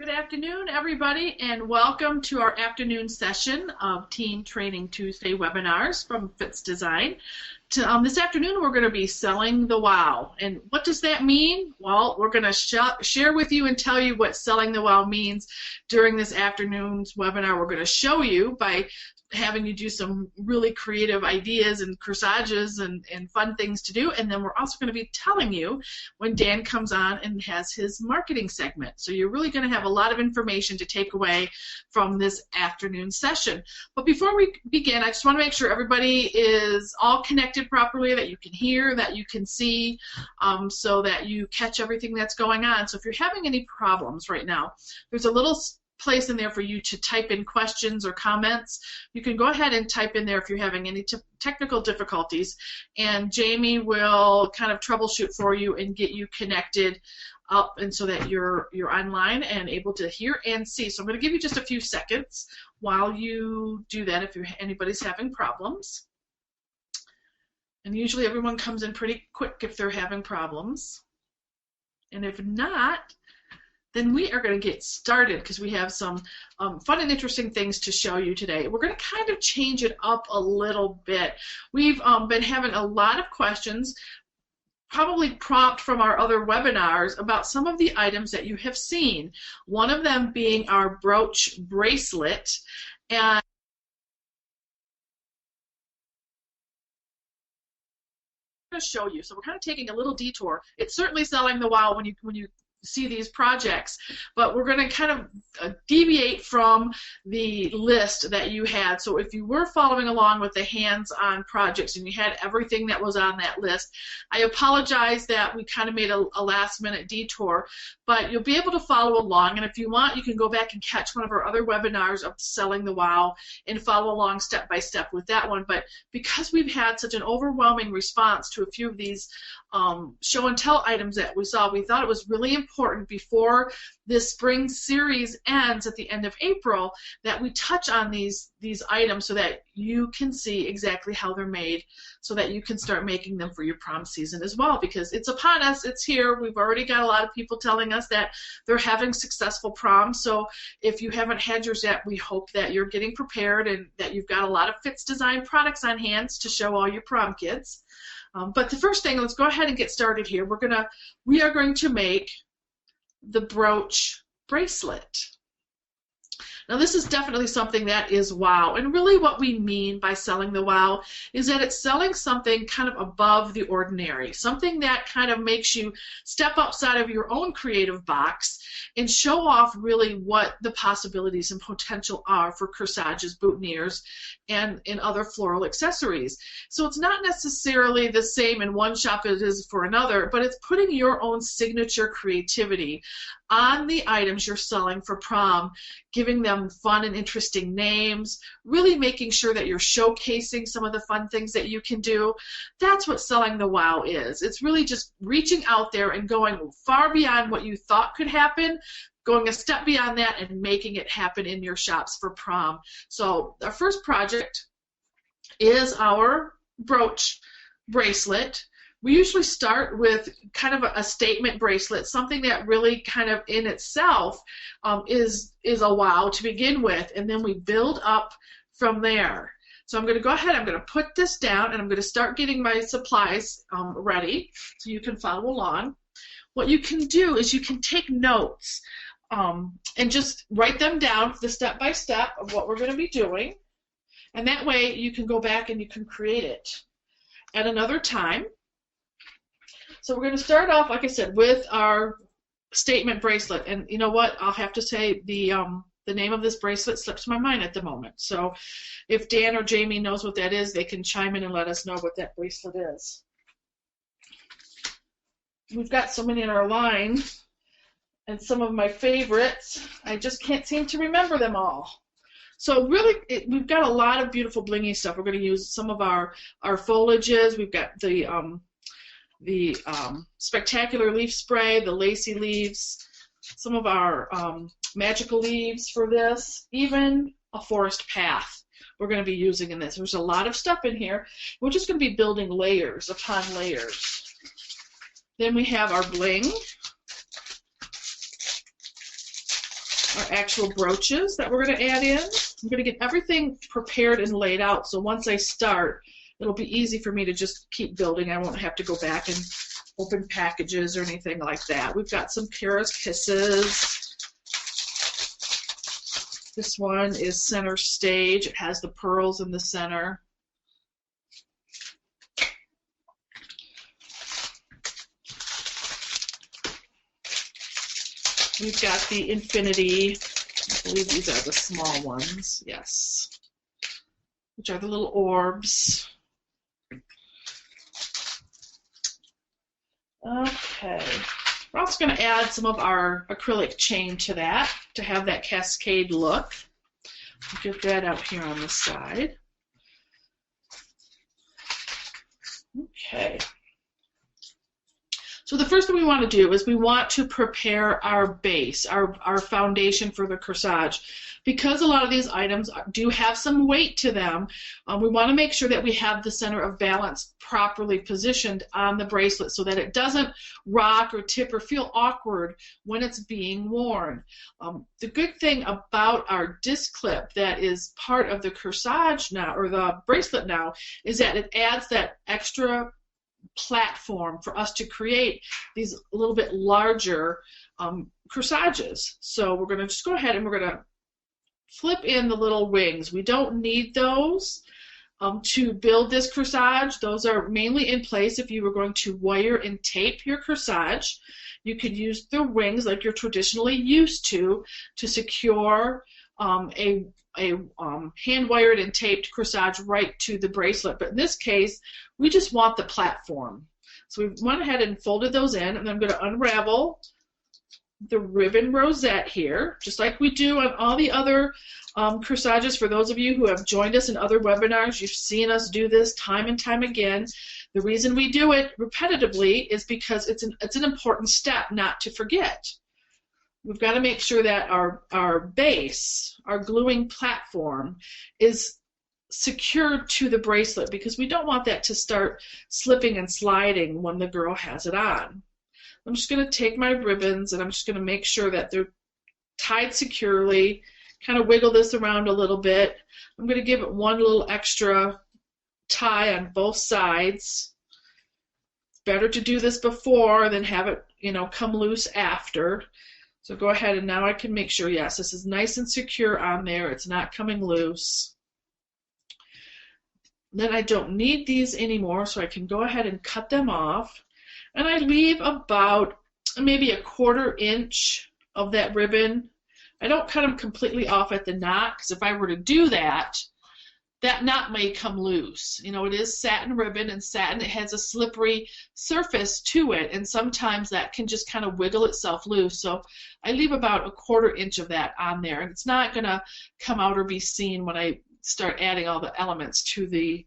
Good afternoon, everybody, and welcome to our afternoon session of Team Training Tuesday webinars from Fitz Design. This afternoon, we're going to be selling the wow. And what does that mean? Well, we're going to share with you and tell you what selling the wow means during this afternoon's webinar. We're going to show you by having you do some really creative ideas and corsages and fun things to do, and then we're also going to be telling you when Dan comes on and has his marketing segment. So you're really going to have a lot of information to take away from this afternoon session. But before we begin, I just want to make sure everybody is all connected properly, that you can hear, that you can see, so that you catch everything that's going on. So if you're having any problems right now, there's a little place in there for you to type in questions or comments. You can go ahead and type in there if you're having any technical difficulties, and Jamie will kind of troubleshoot for you and get you connected up, and so that you're online and able to hear and see. So I'm going to give you just a few seconds while you do that if anybody's having problems. And usually everyone comes in pretty quick if they're having problems. And if not, then we are going to get started because we have some fun and interesting things to show you today. We're going to kind of change it up a little bit. We've been having a lot of questions, probably prompt from our other webinars, about some of the items that you have seen. One of them being our brooch bracelet. And I'm going to show you. So we're kind of taking a little detour. It's certainly selling the wow when you see these projects, but we're going to kind of deviate from the list that you had. So if you were following along with the hands-on projects and you had everything that was on that list, I apologize that we kind of made a last-minute detour, but you'll be able to follow along. And if you want, you can go back and catch one of our other webinars of Selling the Wow and follow along step by step with that one. But because we've had such an overwhelming response to a few of these show and tell items that we saw, we thought it was really important before this spring series ends at the end of April that we touch on these items so that you can see exactly how they're made, so that you can start making them for your prom season as well, because it's upon us, it's here. We've already got a lot of people telling us that they're having successful proms. So if you haven't had yours yet, we hope that you're getting prepared and that you've got a lot of Fitz Design products on hand to show all your prom kids. But the first thing, let's go ahead and get started here. We are going to make the brooch bracelet. Now this is definitely something that is wow, and really what we mean by selling the wow is that it's selling something kind of above the ordinary, something that kind of makes you step outside of your own creative box and show off really what the possibilities and potential are for corsages, boutonnieres, and in other floral accessories. So it's not necessarily the same in one shop as it is for another, but it's putting your own signature creativity on the items you're selling for prom, giving them fun and interesting names, really making sure that you're showcasing some of the fun things that you can do. That's what selling the wow is. It's really just reaching out there and going far beyond what you thought could happen, going a step beyond that and making it happen in your shops for prom. So our first project is our brooch bracelet. We usually start with kind of a statement bracelet, something that really kind of in itself is a wow to begin with, and then we build up from there. So I'm going to go ahead, I'm going to put this down, and I'm going to start getting my supplies ready so you can follow along. What you can do is you can take notes and just write them down, the step-by-step of what we're going to be doing, and that way you can go back and you can create it at another time. So we're going to start off, like I said, with our statement bracelet. And you know what? I'll have to say the name of this bracelet slips my mind at the moment. So if Dan or Jamie knows what that is, they can chime in and let us know what that bracelet is. We've got so many in our line, and some of my favorites. I just can't seem to remember them all. So really, we've got a lot of beautiful blingy stuff. We're going to use some of our foliages. We've got the spectacular leaf spray, the lacy leaves, some of our magical leaves for this, even a forest path we're going to be using in this. There's a lot of stuff in here. We're just going to be building layers upon layers. Then we have our bling. our actual brooches that we're going to add in. I'm going to get everything prepared and laid out, so once I start, it'll be easy for me to just keep building. I won't have to go back and open packages or anything like that. We've got some Kara's Kisses. This one is center stage. It has the pearls in the center. We've got the Infinity. I believe these are the small ones. Yes. Which are the little orbs. Okay. We're also going to add some of our acrylic chain to that to have that cascade look. We'll get that out here on the side. Okay. So the first thing we want to do is we want to prepare our base, our foundation for the corsage. Because a lot of these items do have some weight to them, we want to make sure that we have the center of balance properly positioned on the bracelet so that it doesn't rock or tip or feel awkward when it's being worn. The good thing about our disc clip that is part of the corsage now, or the bracelet now, is that it adds that extra platform for us to create these a little bit larger corsages. So we're going to just go ahead and we're going to flip in the little wings. We don't need those to build this corsage. Those are mainly in place if you were going to wire and tape your corsage. You could use the wings like you're traditionally used to secure a hand-wired and taped corsage right to the bracelet. But in this case, we just want the platform. So we went ahead and folded those in, and I'm going to unravel the ribbon rosette here, just like we do on all the other corsages. For those of you who have joined us in other webinars, you've seen us do this time and time again. The reason we do it repetitively is because it's an important step not to forget. We've got to make sure that our base, our gluing platform, is secured to the bracelet because we don't want that to start slipping and sliding when the girl has it on. I'm just going to take my ribbons and I'm just going to make sure that they're tied securely, kind of wiggle this around a little bit. I'm going to give it one little extra tie on both sides. It's better to do this before than have it, come loose after. So go ahead and now I can make sure, yes, this is nice and secure on there. It's not coming loose. Then I don't need these anymore, so I can go ahead and cut them off. And I leave about maybe a 1/4 inch of that ribbon. I don't cut them completely off at the knot, because if I were to do that, that knot may come loose. It is satin ribbon, and satin, it has a slippery surface to it, and sometimes that can just kind of wiggle itself loose. So I leave about a 1/4 inch of that on there, and it's not going to come out or be seen when I start adding all the elements to the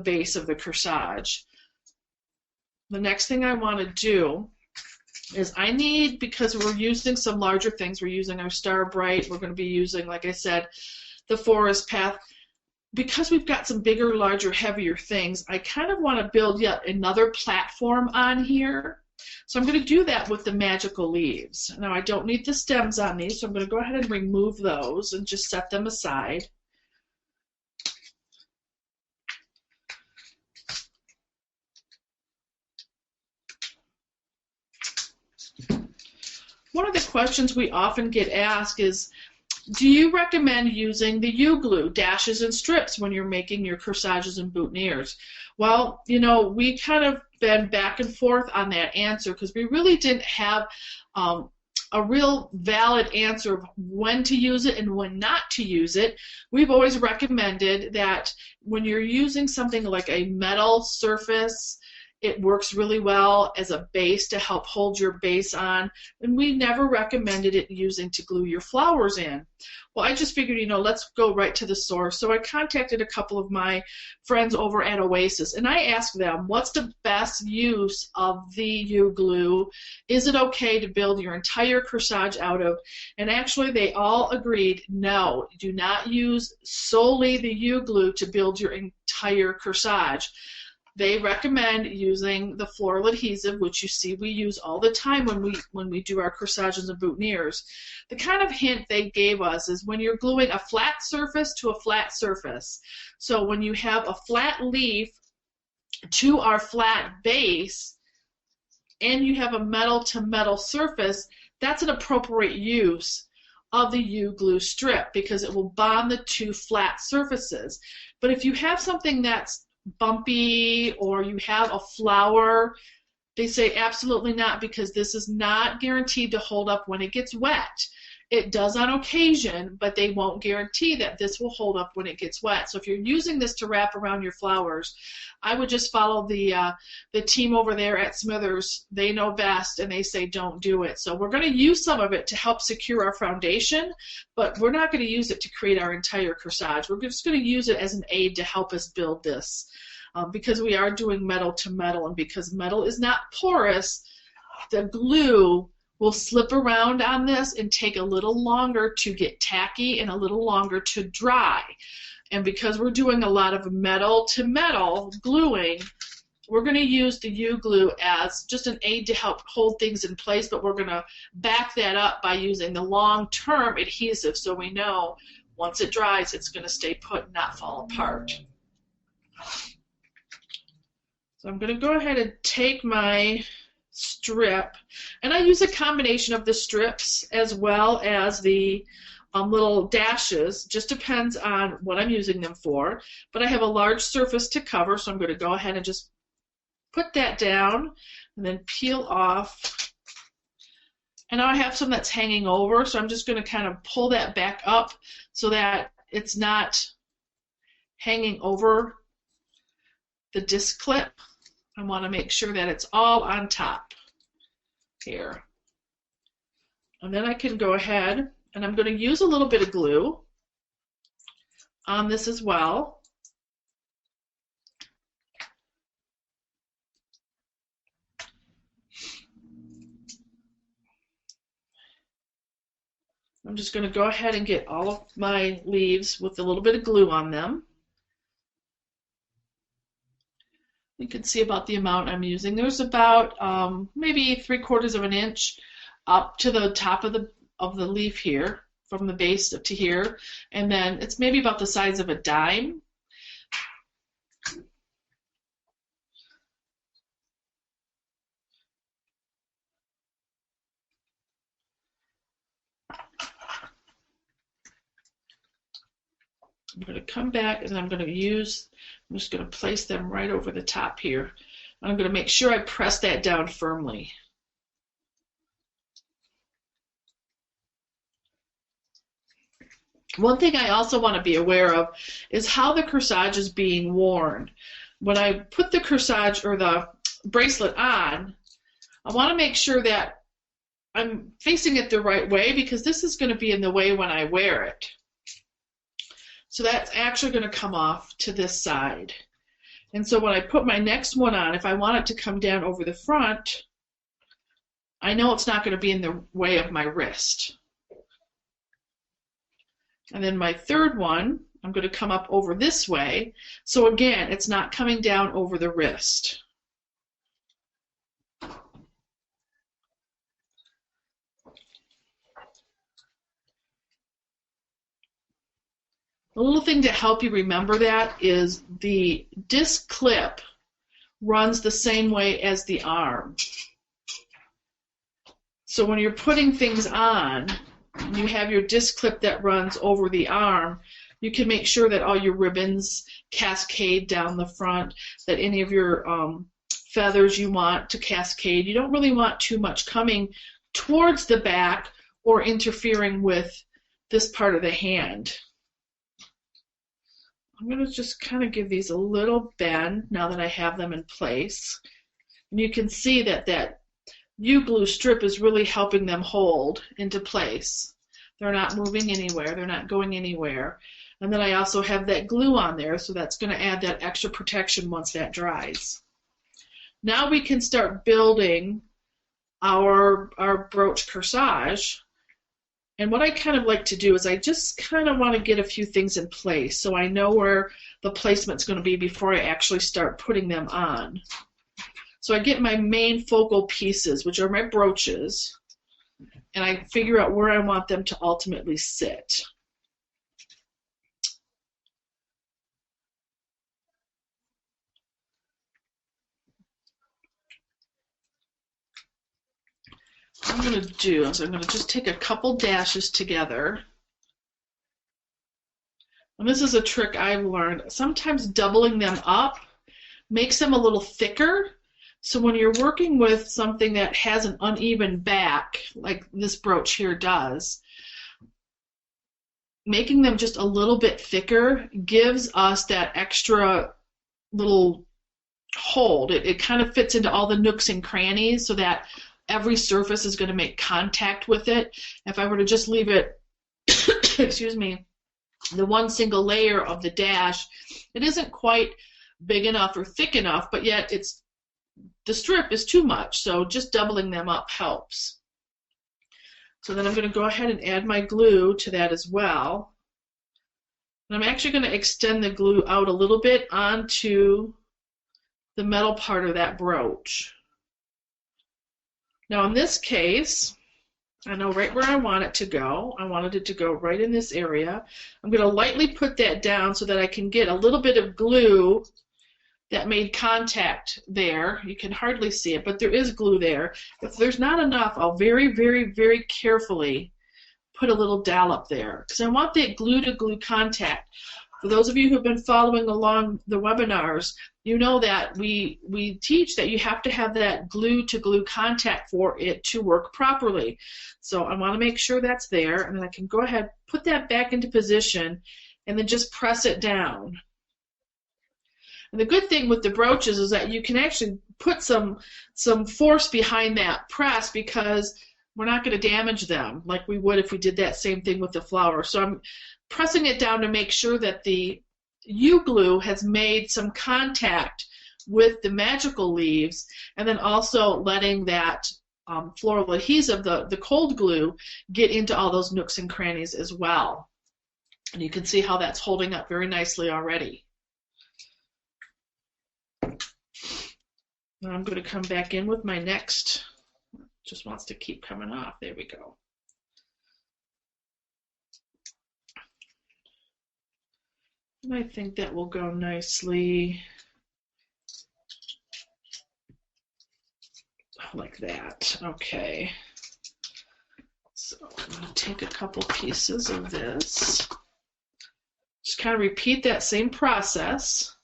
base of the corsage. The next thing I want to do is I need, because we're using some larger things, we're using our Star Bright, we're going to be using, like I said, the Forest Path. Because we've got some bigger, larger, heavier things, I kind of want to build yet another platform on here. So I'm going to do that with the magical leaves. Now I don't need the stems on these, so I'm going to go ahead and remove those and just set them aside. One of the questions we often get asked is, do you recommend using the U-glue, dashes and strips, when you're making your corsages and boutonnieres? Well, we kind of been back and forth on that answer because we really didn't have a real valid answer of when to use it and when not to use it. We've always recommended that when you're using something like a metal surface, it works really well as a base to help hold your base on, and we never recommended it using to glue your flowers in. Well, I just figured, let's go right to the source. So I contacted a couple of my friends over at Oasis, and I asked them, what's the best use of the U-glue? Is it okay to build your entire corsage out of? And actually, they all agreed, no, do not use solely the U-glue to build your entire corsage. they recommend using the floral adhesive, which you see we use all the time when we do our corsages and boutonnieres. The kind of hint they gave us is when you're gluing a flat surface to a flat surface. So when you have a flat leaf to our flat base and you have a metal to metal surface, that's an appropriate use of the U-glue strip because it will bond the two flat surfaces. But if you have something that's bumpy or you have a flower, they say absolutely not, because this is not guaranteed to hold up when it gets wet. It does on occasion, but they won't guarantee that this will hold up when it gets wet. So if you're using this to wrap around your flowers, I would just follow the team over there at Smithers. They know best, and they say don't do it. So we're going to use some of it to help secure our foundation, but we're not going to use it to create our entire corsage. We're just going to use it as an aid to help us build this. Because we are doing metal to metal, and because metal is not porous, the glue will slip around on this and take a little longer to get tacky and a little longer to dry. And because we're doing a lot of metal to metal gluing, we're going to use the U-glue as just an aid to help hold things in place, but we're going to back that up by using the long-term adhesive so we know once it dries it's going to stay put and not fall apart. So I'm going to go ahead and take my strip, and I use a combination of the strips as well as the little dashes. Just depends on what I'm using them for, but I have a large surface to cover, so I'm going to go ahead and just put that down and then peel off. And now I have some that's hanging over, so I'm just going to kind of pull that back up so that it's not hanging over the disc clip. I want to make sure that it's all on top here. And then I can go ahead and I'm going to use a little bit of glue on this as well. I'm just going to go ahead and get all of my leaves with a little bit of glue on them. You can see about the amount I'm using. There's about maybe 3/4 of an inch up to the top of the leaf here, from the base up to here, and then it's maybe about the size of a dime. I'm going to come back and I'm just going to place them right over the top here. And I'm going to make sure I press that down firmly. One thing I also want to be aware of is how the corsage is being worn. When I put the corsage or the bracelet on, I want to make sure that I'm facing it the right way, because this is going to be in the way when I wear it. So that's actually going to come off to this side. And so when I put my next one on, if I want it to come down over the front, I know it's not going to be in the way of my wrist. And then my third one, I'm going to come up over this way. So again, it's not coming down over the wrist. A little thing to help you remember that is the disc clip runs the same way as the arm. So when you're putting things on, and you have your disc clip that runs over the arm, you can make sure that all your ribbons cascade down the front, that any of your feathers you want to cascade. You don't really want too much coming towards the back or interfering with this part of the hand. I'm going to just kind of give these a little bend now that I have them in place. And you can see that that U-glue strip is really helping them hold into place. They're not moving anywhere. They're not going anywhere. And then I also have that glue on there, so that's going to add that extra protection once that dries. Now we can start building our brooch corsage. And what I kind of like to do is I just kind of want to get a few things in place so I know where the placement's going to be before I actually start putting them on. So I get my main focal pieces, which are my brooches, and I figure out where I want them to ultimately sit. What I'm going to do is I'm going to just take a couple dashes together. And this is a trick I've learned. Sometimes doubling them up makes them a little thicker. So when you're working with something that has an uneven back, like this brooch here does, making them just a little bit thicker gives us that extra little hold. It kind of fits into all the nooks and crannies so that every surface is going to make contact with it. If I were to just leave it, excuse me, the one single layer of the dash, it isn't quite big enough or thick enough, but yet the strip is too much, so just doubling them up helps. So then I'm going to go ahead and add my glue to that as well. And I'm actually going to extend the glue out a little bit onto the metal part of that brooch. Now in this case, I know right where I want it to go. I wanted it to go right in this area. I'm going to lightly put that down so that I can get a little bit of glue that made contact there. You can hardly see it, but there is glue there. If there's not enough, I'll very, very, very carefully put a little dollop there because I want that glue-to-glue contact. For those of you who have been following along the webinars, you know that we teach that you have to have that glue-to-glue contact for it to work properly. So I want to make sure that's there, and then I can go ahead, put that back into position, and then just press it down. And the good thing with the brooches is that you can actually put some force behind that press because we're not going to damage them like we would if we did that same thing with the flower. So I'm pressing it down to make sure that the U-glue has made some contact with the magical leaves, and then also letting that floral adhesive, the cold glue, get into all those nooks and crannies as well. And you can see how that's holding up very nicely already. Now I'm going to come back in with my next, just wants to keep coming off. There we go. And I think that will go nicely like that. Okay. So I'm going to take a couple pieces of this. Just kind of repeat that same process.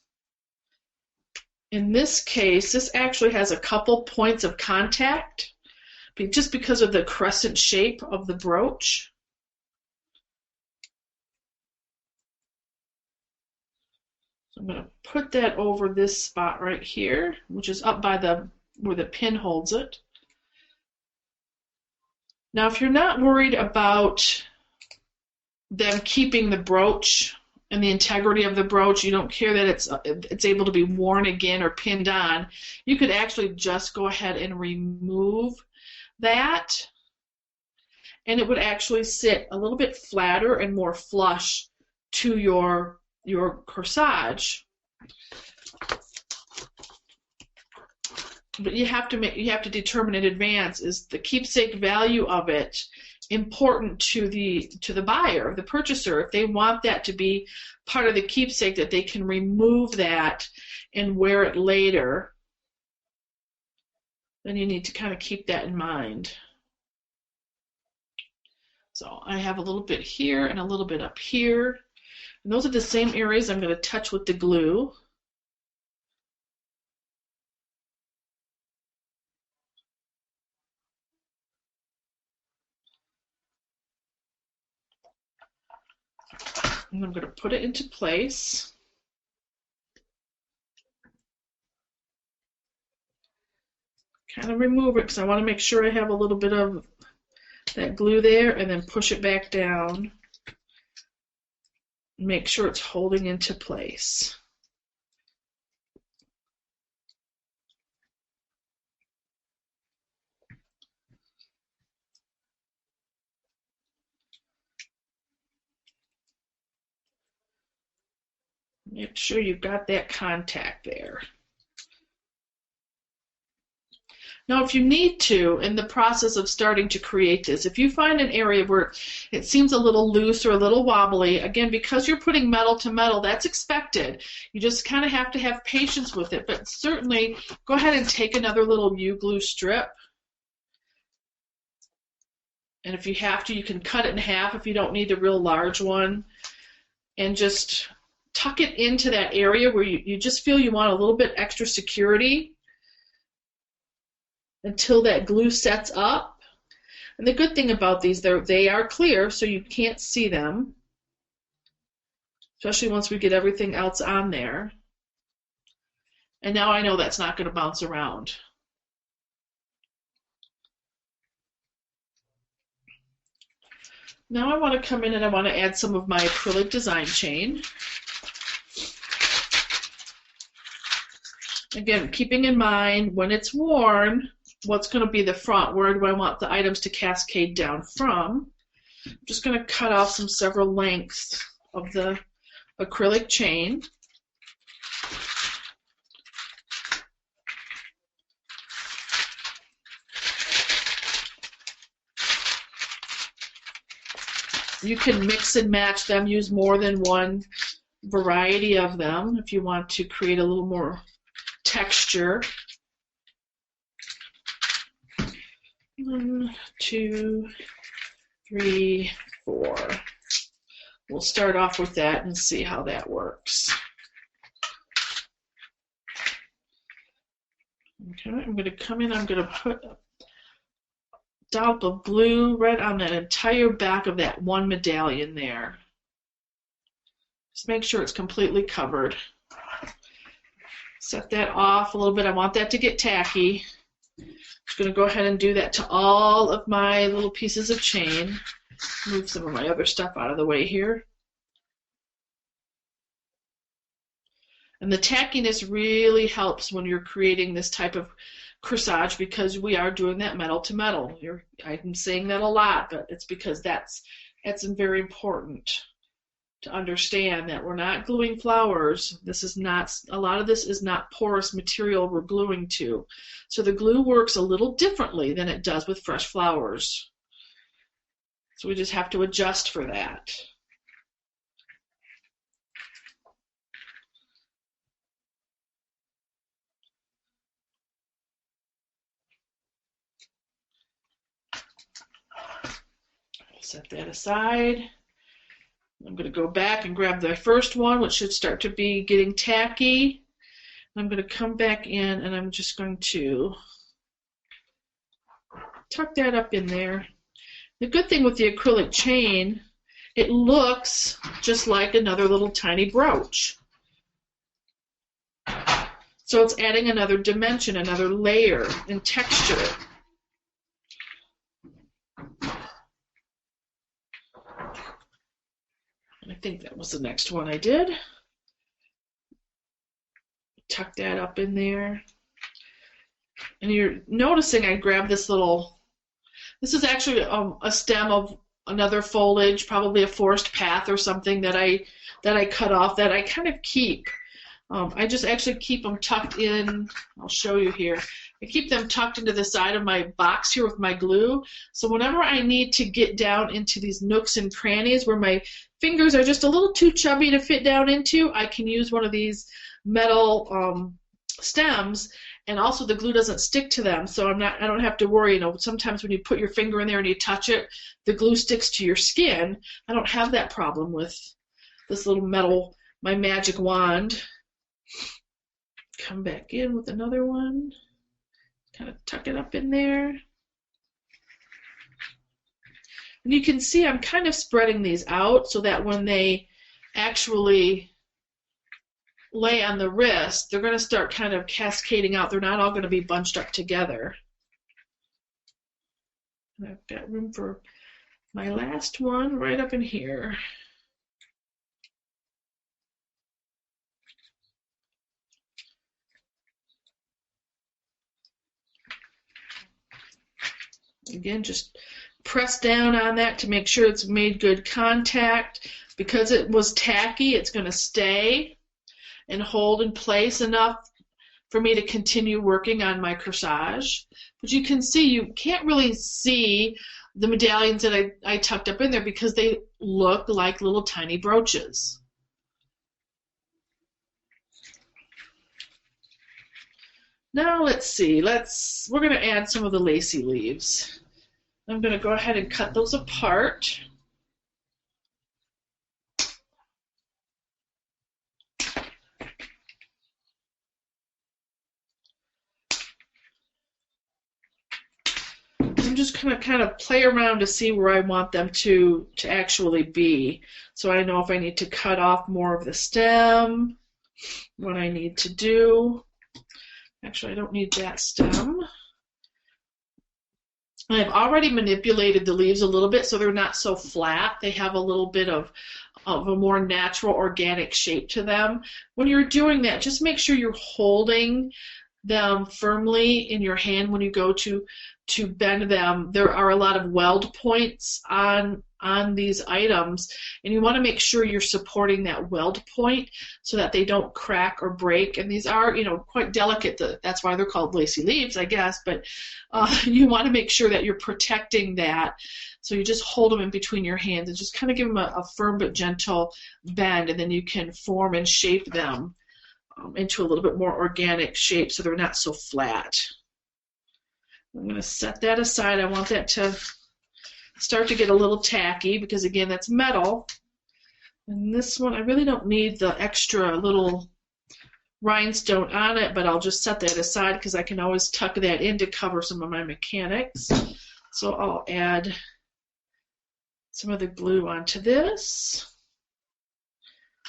In this case, this actually has a couple points of contact just because of the crescent shape of the brooch. So I'm going to put that over this spot right here, which is up by where the pin holds it. Now, if you're not worried about them keeping the brooch and the integrity of the brooch, you don't care that it's able to be worn again or pinned on, you could actually just go ahead and remove that, and it would actually sit a little bit flatter and more flush to your corsage. But you have to determine in advance, is the keepsake value of it important to the buyer, the purchaser? If they want that to be part of the keepsake, that they can remove that and wear it later, then you need to kind of keep that in mind. So I have a little bit here and a little bit up here, and those are the same areas I'm going to touch with the glue. And I'm going to put it into place. Kind of remove it because I want to make sure I have a little bit of that glue there, and then push it back down. Make sure it's holding into place. Make sure you've got that contact there. Now, if you need to, in the process of starting to create this, if you find an area where it seems a little loose or a little wobbly, again, because you're putting metal to metal, that's expected. You just kind of have to have patience with it, but certainly go ahead and take another little U-glue strip. And if you have to, you can cut it in half if you don't need a real large one. And just tuck it into that area where you just feel you want a little bit extra security until that glue sets up. And the good thing about these, they are clear, so you can't see them, especially once we get everything else on there. And now I know that's not going to bounce around. Now I want to come in and I want to add some of my acrylic design chain. Again, keeping in mind when it's worn, what's going to be the front, where do I want the items to cascade down from. I'm just going to cut off several lengths of the acrylic chain. You can mix and match them, use more than one variety of them if you want to create a little more texture. 1, 2, 3, 4. We'll start off with that and see how that works. Okay, I'm going to come in, I'm going to put a dollop of glue right on that entire back of that one medallion there. Just make sure it's completely covered. Set that off a little bit. I want that to get tacky. I'm going to go ahead and do that to all of my little pieces of chain. Move some of my other stuff out of the way here. And the tackiness really helps when you're creating this type of corsage because we are doing that metal to metal. I'm saying that a lot, but it's because that's very important to understand that we're not gluing flowers. This is not, a lot of this is not porous material we're gluing to. So the glue works a little differently than it does with fresh flowers. So we just have to adjust for that. Set that aside. I'm going to go back and grab the first one, which should start to be getting tacky. I'm going to come back in and I'm just going to tuck that up in there. The good thing with the acrylic chain, it looks just like another little tiny brooch. So it's adding another dimension, another layer and texture. I think that was the next one I did. Tuck that up in there. And you're noticing I grabbed this little, this is actually a stem of another foliage, probably a forest path or something that I cut off that I kind of keep. I just actually keep them tucked in. I'll show you here. I keep them tucked into the side of my box here with my glue. So whenever I need to get down into these nooks and crannies where my fingers are just a little too chubby to fit down into, I can use one of these metal stems, and also the glue doesn't stick to them, so I don't have to worry. You know, sometimes when you put your finger in there and you touch it, the glue sticks to your skin. I don't have that problem with this little metal, my magic wand. Come back in with another one. Kind of tuck it up in there. And you can see I'm kind of spreading these out so that when they actually lay on the wrist, they're going to start kind of cascading out. They're not all going to be bunched up together. And I've got room for my last one right up in here. Again, just press down on that to make sure it's made good contact. Because it was tacky, it's going to stay. and hold in place enough for me to continue working on my corsage. But you can see, you can't really see the medallions that I tucked up in there because they look like little tiny brooches. Now let's see, we're going to add some of the lacy leaves. I'm going to go ahead and cut those apart. I'm just going to kind of play around to see where I want them to actually be. So I know if I need to cut off more of the stem, what I need to do. Actually, I don't need that stem. I've already manipulated the leaves a little bit so they're not so flat. They have a little bit of a more natural, organic shape to them. When you're doing that, just make sure you're holding them firmly in your hand when you go to bend them. There are a lot of weld points on these items, and you want to make sure you're supporting that weld point so that they don't crack or break. And these are, quite delicate. That's why they're called lacy leaves, I guess. But you want to make sure that you're protecting that. So you just hold them in between your hands and just kind of give them a firm but gentle bend, and then you can form and shape them into a little bit more organic shape so they're not so flat. I'm going to set that aside. I want that to start to get a little tacky because, again, that's metal. And this one, I really don't need the extra little rhinestone on it, but I'll just set that aside because I can always tuck that in to cover some of my mechanics. So I'll add some of the glue onto this.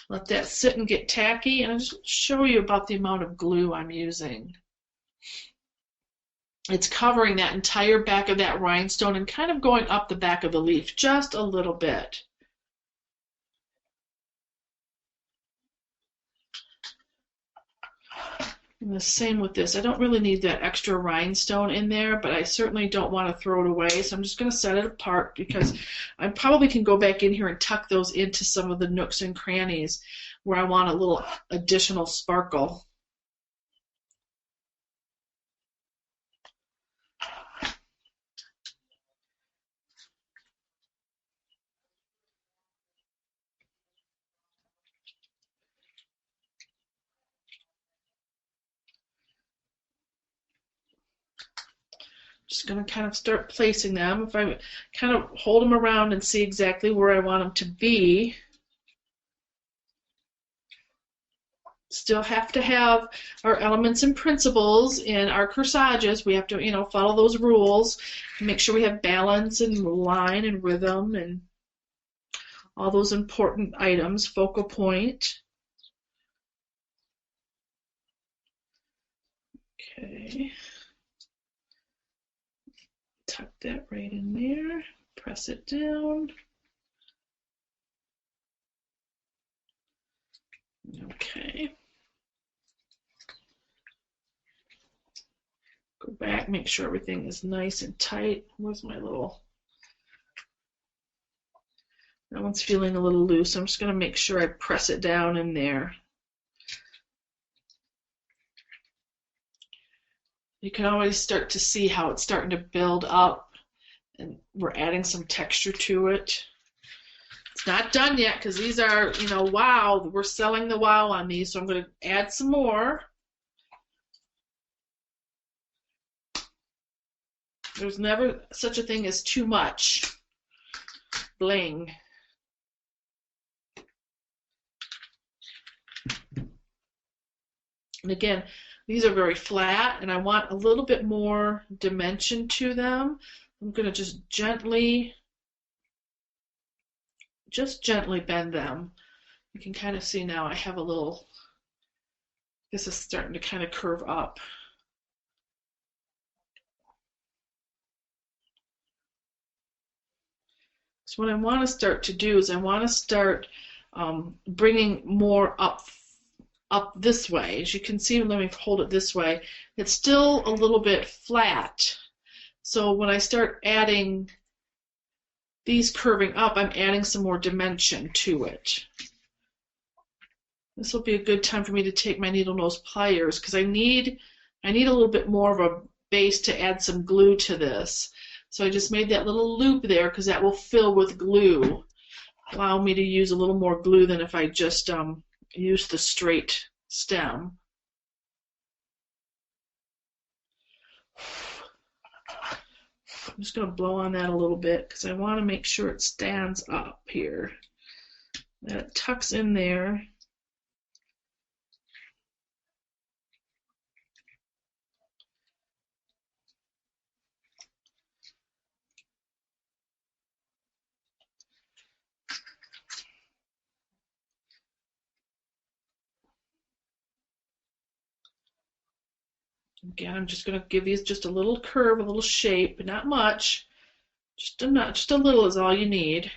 Let that sit and get tacky, and I'll just show you about the amount of glue I'm using. It's covering that entire back of that rhinestone and kind of going up the back of the leaf just a little bit. And the same with this. I don't really need that extra rhinestone in there, but I certainly don't want to throw it away, so I'm just going to set it apart because I probably can go back in here and tuck those into some of the nooks and crannies where I want a little additional sparkle. Just going to kind of start placing them. If I kind of hold them around and see exactly where I want them to be. Still have to have our elements and principles in our corsages. We have to, follow those rules. Make sure we have balance and line and rhythm and all those important items, focal point. Okay. Tuck that right in there, press it down. Okay. Go back, make sure everything is nice and tight. Where's my little... That one's feeling a little loose. I'm just going to make sure I press it down in there. You can always start to see how it's starting to build up, and we're adding some texture to it. It's not done yet because these are, wow, we're selling the wow on these, so I'm going to add some more. There's never such a thing as too much bling. And again, these are very flat, and I want a little bit more dimension to them. I'm going to just gently bend them. You can kind of see now I have a little, this is starting to kind of curve up. So what I want to start to do is I want to start bringing more up this way. As you can see, let me hold it this way. It's still a little bit flat. So when I start adding these curving up, I'm adding some more dimension to it. This will be a good time for me to take my needle nose pliers because I need a little bit more of a base to add some glue to this. So I just made that little loop there because that will fill with glue. Allow me to use a little more glue than if I just used the straight stem. I'm just going to blow on that a little bit because I want to make sure it stands up here. That it tucks in there. Again, I'm just going to give these just a little curve, a little shape, not much. Just a little is all you need.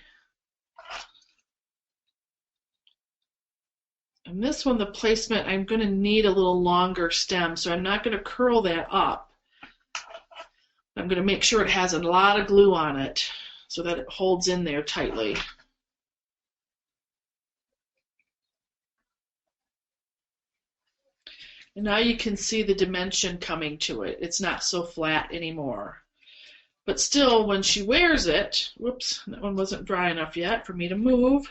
And this one, the placement, I'm going to need a little longer stem, so I'm not going to curl that up. I'm going to make sure it has a lot of glue on it so that it holds in there tightly. And now you can see the dimension coming to it. It's not so flat anymore. But still, when she wears it, whoops, that one wasn't dry enough yet for me to move.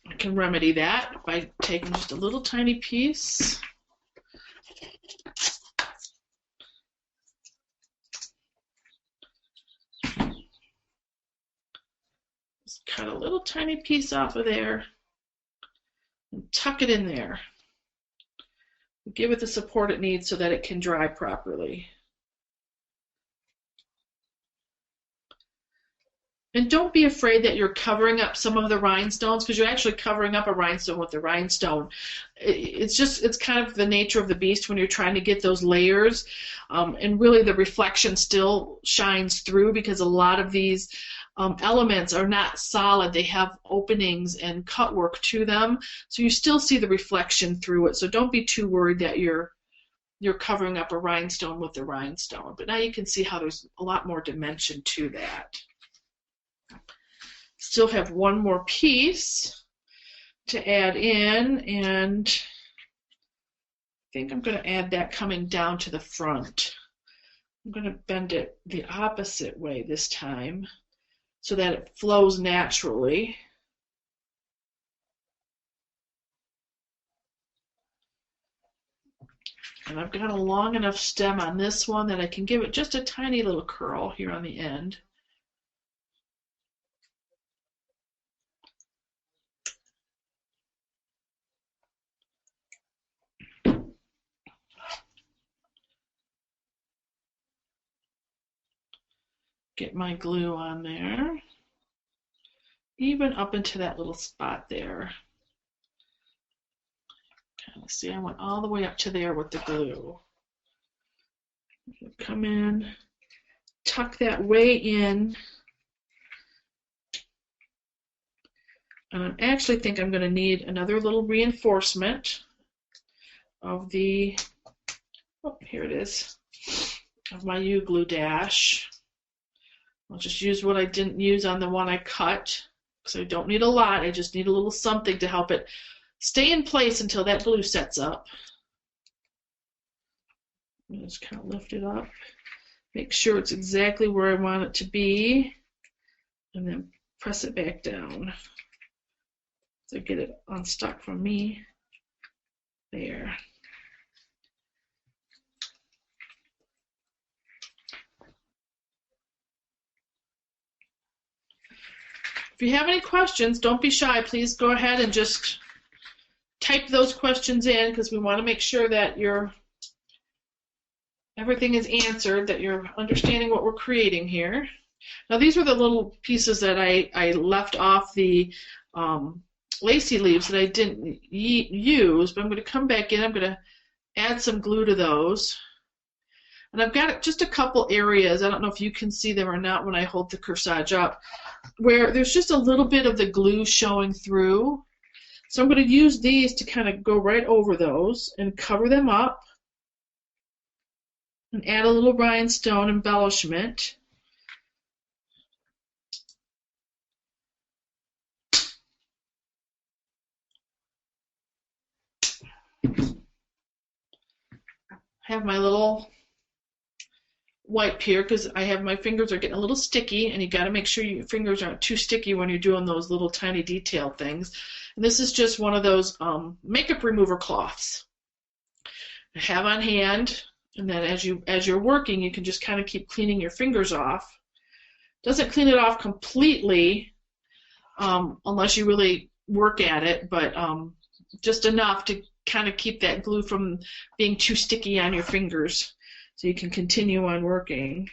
I can remedy that by taking just a little tiny piece. Just cut a little tiny piece off of there and tuck it in there. Give it the support it needs so that it can dry properly. And don't be afraid that you're covering up some of the rhinestones because you're actually covering up a rhinestone with the rhinestone. It's kind of the nature of the beast when you're trying to get those layers. And really the reflection still shines through because a lot of these elements are not solid. They have openings and cut work to them, so you still see the reflection through it. So don't be too worried that you're covering up a rhinestone with the rhinestone. But now you can see how there's a lot more dimension to that. Still have one more piece to add in, and I think I'm going to add that coming down to the front. I'm going to bend it the opposite way this time, so that it flows naturally. And I've got a long enough stem on this one that I can give it just a tiny little curl here on the end. Get my glue on there, even up into that little spot there. Okay, see, I went all the way up to there with the glue. Come in, tuck that way in, and I actually think I'm going to need another little reinforcement of the, oh, here it is, of my U-glue dash. I'll just use what I didn't use on the one I cut, because I don't need a lot. I just need a little something to help it stay in place until that glue sets up. Just kind of lift it up, make sure it's exactly where I want it to be, and then press it back down so get it unstuck from me. There. If you have any questions, don't be shy. Please go ahead and just type those questions in because we want to make sure that everything is answered, that you're understanding what we're creating here. Now these are the little pieces that I left off the lacy leaves that I didn't use, but I'm going to come back in. I'm going to add some glue to those. And I've got just a couple areas, I don't know if you can see them or not when I hold the corsage up, where there's just a little bit of the glue showing through. So I'm going to use these to kind of go right over those and cover them up and add a little rhinestone embellishment. have my little wipe here because I have my fingers are getting a little sticky, and you got to make sure your fingers aren't too sticky when you're doing those little tiny detail things. And this is just one of those makeup remover cloths I have on hand, and then as you're working, you can just kind of keep cleaning your fingers off. Doesn't clean it off completely unless you really work at it, but just enough to kind of keep that glue from being too sticky on your fingers, so you can continue on working.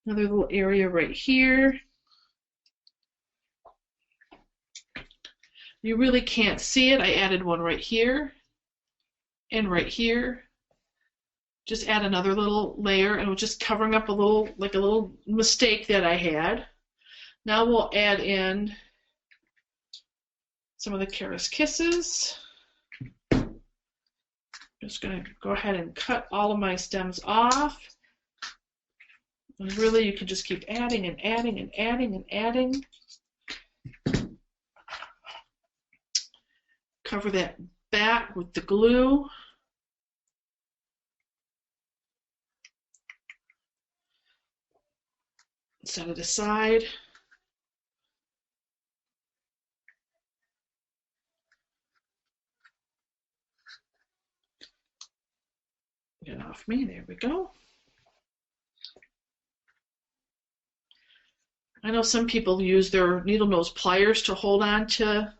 Another little area right here. You really can't see it. I added one right here and right here. Just add another little layer, and we're just covering up a little mistake that I had. Now we'll add in some of the Karis Kisses. Just going to go ahead and cut all of my stems off. And really, you can just keep adding and adding and adding and adding. Cover that back with the glue. Set it aside. Get off me, there we go. I know some people use their needle nose pliers to hold on to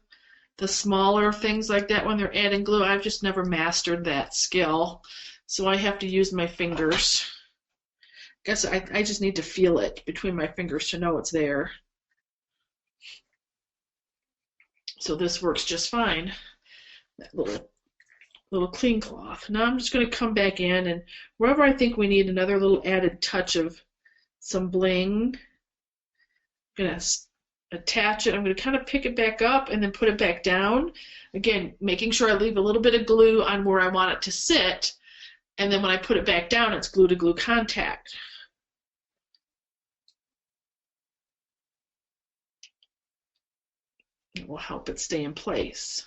the smaller things like that when they're adding glue. I've just never mastered that skill, so I have to use my fingers. I guess I just need to feel it between my fingers to know it's there. So this works just fine. That little clean cloth. Now I'm just going to come back in, and wherever I think we need another little added touch of some bling, I'm going to attach it. I'm going to kind of pick it back up and then put it back down. Again, making sure I leave a little bit of glue on where I want it to sit, and then when I put it back down, it's glue-to-glue contact. It will help it stay in place.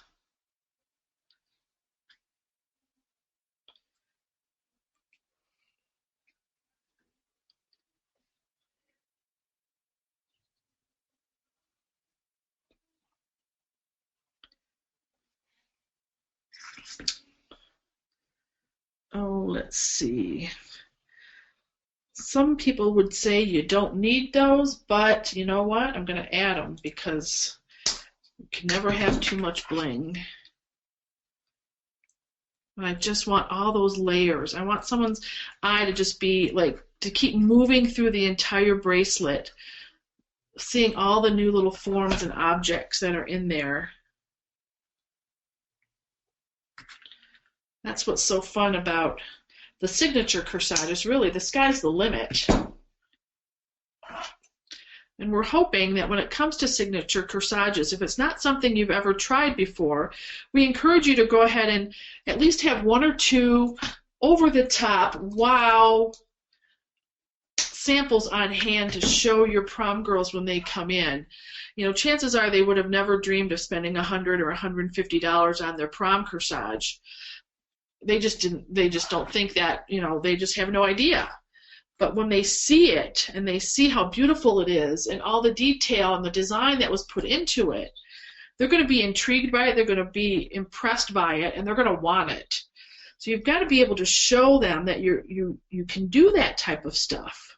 Oh, let's see. Some people would say you don't need those, but you know what? I'm going to add them because you can never have too much bling. And I just want all those layers. I want someone's eye to just be like, to keep moving through the entire bracelet, seeing all the new little forms and objects that are in there. That's what's so fun about the signature corsages. Really, the sky's the limit. And we're hoping that when it comes to signature corsages, if it's not something you've ever tried before, we encourage you to go ahead and at least have one or two over-the-top, wow samples on hand to show your prom girls when they come in. You know, chances are they would have never dreamed of spending $100 or $150 on their prom corsage. They just don't think that, you know, they just have no idea. But when they see it and they see how beautiful it is and all the detail and the design that was put into it, they're going to be intrigued by it, they're going to be impressed by it, and they're going to want it. So you've got to be able to show them that you can do that type of stuff.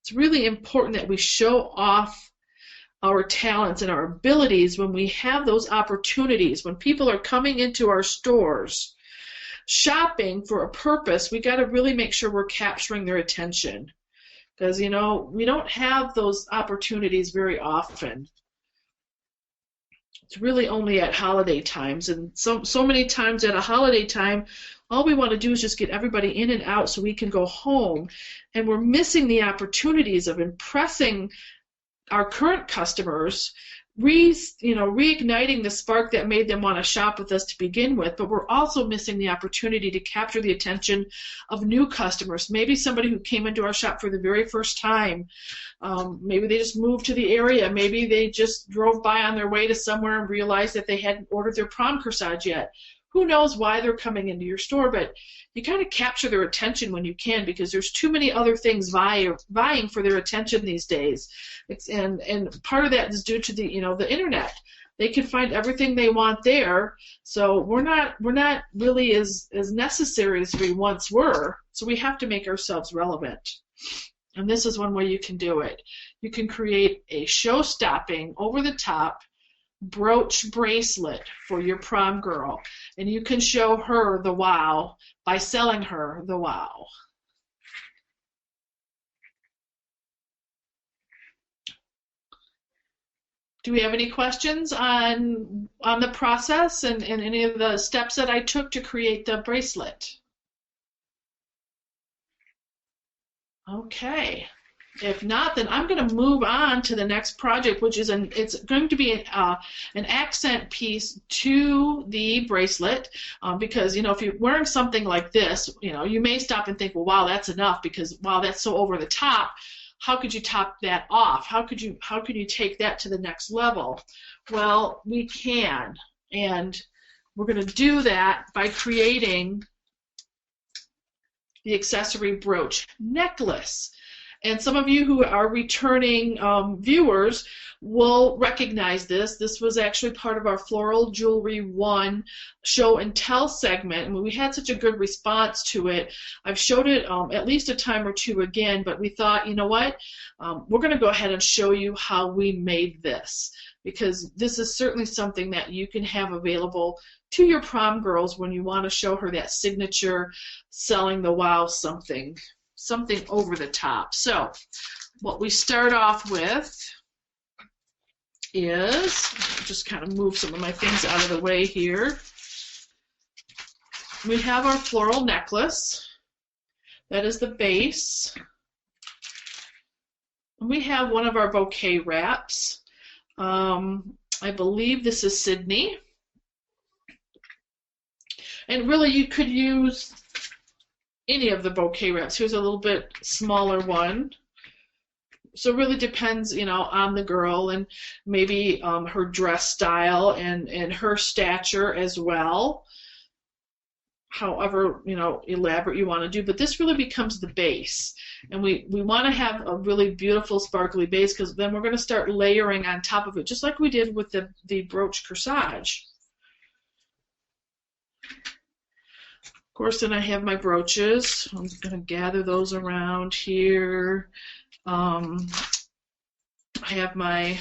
It's really important that we show off our talents and our abilities when we have those opportunities. When people are coming into our stores shopping for a purpose, we got to really make sure we're capturing their attention, because, you know, we don't have those opportunities very often. It's really only at holiday times, and so many times at a holiday time, all we want to do is just get everybody in and out so we can go home, and we're missing the opportunities of impressing our current customers, reigniting the spark that made them want to shop with us to begin with, but we're also missing the opportunity to capture the attention of new customers. Maybe somebody who came into our shop for the very first time. Maybe they just moved to the area. Maybe they just drove by on their way to somewhere and realized that they hadn't ordered their prom corsage yet. who knows why they're coming into your store, but you kind of capture their attention when you can, because there's too many other things vying for their attention these days. And part of that is due to the the internet. They can find everything they want there, so we're not really as necessary as we once were. So we have to make ourselves relevant. And this is one way you can do it. You can create a show-stopping, over-the-top brooch bracelet for your prom girl, and you can show her the wow by selling her the wow. Do we have any questions on the process and any of the steps that I took to create the bracelet? Okay. If not, then I'm going to move on to the next project, which is it's going to be an accent piece to the bracelet, because if you're wearing something like this, you may stop and think, well, wow, that's enough, because wow, that's so over the top. How could you top that off? How could you take that to the next level? Well, we can, and we're going to do that by creating the accessory brooch necklace. And some of you who are returning viewers will recognize this. This was actually part of our Floral Jewelry 1 show and tell segment, and we had such a good response to it. I've showed it at least a time or two again, but we thought, you know what, we're going to go ahead and show you how we made this, because this is certainly something that you can have available to your prom girls when you want to show her that signature selling the wow something over the top. So what we start off with is, just kind of move some of my things out of the way here. We have our floral necklace. That is the base. And we have one of our bouquet wraps. I believe this is Sydney. And really you could use any of the bouquet wraps. Here's a little bit smaller one. So it really depends, on the girl and maybe her dress style and her stature as well. However, elaborate you want to do. But this really becomes the base. And we want to have a really beautiful sparkly base, because then we're going to start layering on top of it, just like we did with the brooch corsage. Of course, then I have my brooches. I'm going to gather those around here. I have my,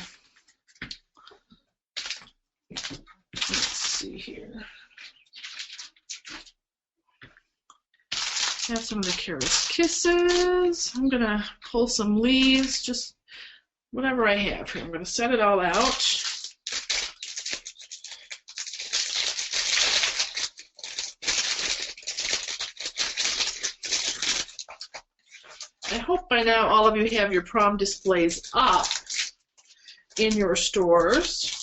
let's see here. I have some of the Careless Kisses. I'm going to pull some leaves, just whatever I have here. I'm going to set it all out. I hope by now all of you have your prom displays up in your stores.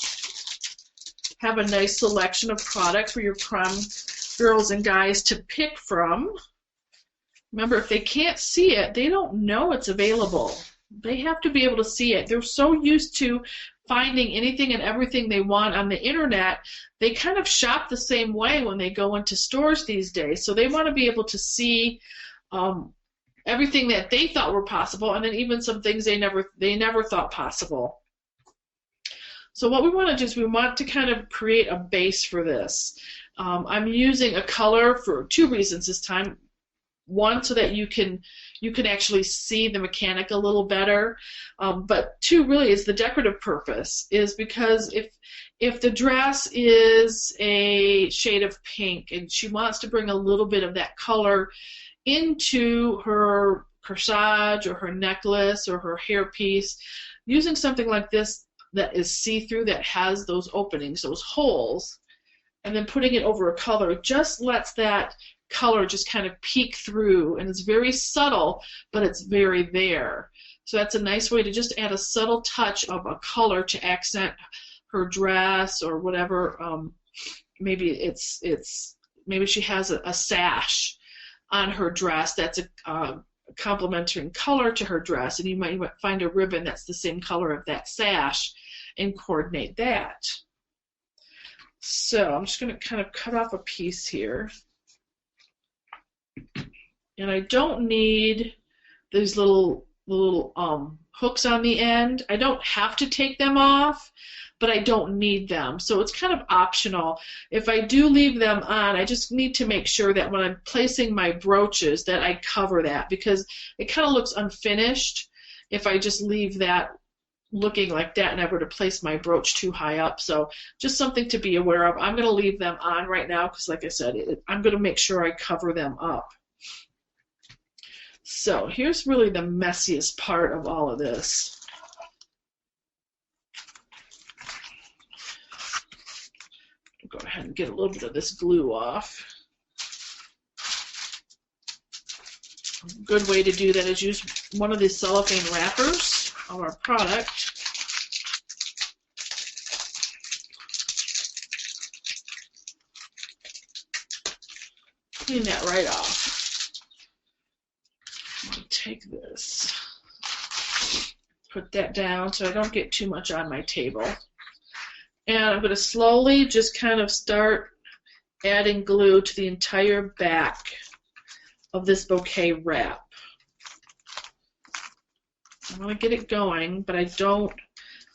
Have a nice selection of products for your prom girls and guys to pick from. Remember, if they can't see it, they don't know it's available. They have to be able to see it. They're so used to finding anything and everything they want on the internet, they kind of shop the same way when they go into stores these days. So they want to be able to see everything that they thought were possible, and then even some things they never thought possible. So what we want to do is we want to kind of create a base for this. I'm using a color for two reasons this time. One, so that you can actually see the mechanic a little better, but two, really is the decorative purpose, is because if the dress is a shade of pink and she wants to bring a little bit of that color into her corsage or her necklace or her hairpiece, using something like this that is see-through, that has those openings, those holes, and then putting it over a color just lets that color just kind of peek through, and it's very subtle, but it's very there. So that's a nice way to just add a subtle touch of a color to accent her dress or whatever. Maybe maybe she has a sash on her dress that's a complementary color to her dress, and you might find a ribbon that's the same color of that sash and coordinate that. So I'm just going to kind of cut off a piece here. And I don't need these little hooks on the end. I don't have to take them off, but I don't need them. So it's kind of optional. If I do leave them on, I just need to make sure that when I'm placing my brooches that I cover that, because it kind of looks unfinished if I just leave that looking like that and I were to place my brooch too high up. So just something to be aware of. I'm going to leave them on right now because, like I said, I'm going to make sure I cover them up. So here's really the messiest part of all of this. I'll go ahead and get a little bit of this glue off. A good way to do that is use one of these cellophane wrappers of our product. Clean that right off. I'm going to take this, put that down so I don't get too much on my table. And I'm going to slowly just kind of start adding glue to the entire back of this bouquet wrap. I want to get it going, but I don't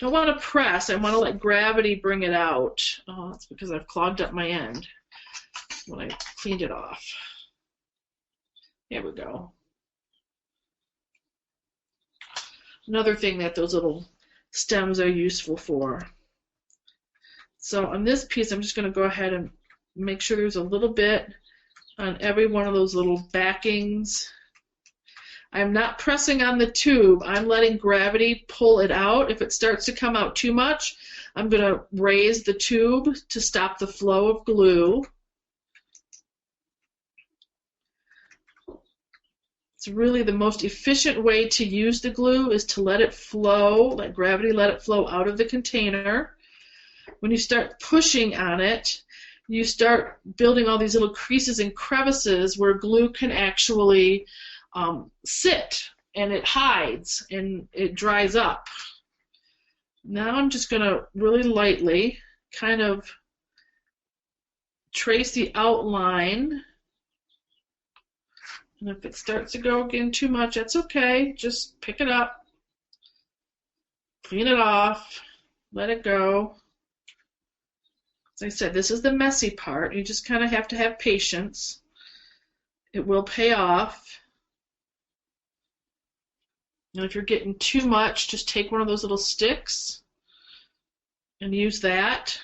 want to press. I want to let gravity bring it out. Oh, that's because I've clogged up my end when I cleaned it off. There we go. Another thing that those little stems are useful for. So on this piece, I'm just going to go ahead and make sure there's a little bit on every one of those little backings. I'm not pressing on the tube. I'm letting gravity pull it out. If it starts to come out too much, I'm going to raise the tube to stop the flow of glue. It's really the most efficient way to use the glue is to let it flow, let gravity let it flow out of the container. When you start pushing on it, you start building all these little creases and crevices where glue can actually sit, and it hides and it dries up. Now I'm just going to really lightly kind of trace the outline. And if it starts to go again too much, that's okay. Just pick it up, clean it off, let it go. As I said, this is the messy part. You just kind of have to have patience. It will pay off. And if you're getting too much, just take one of those little sticks and use that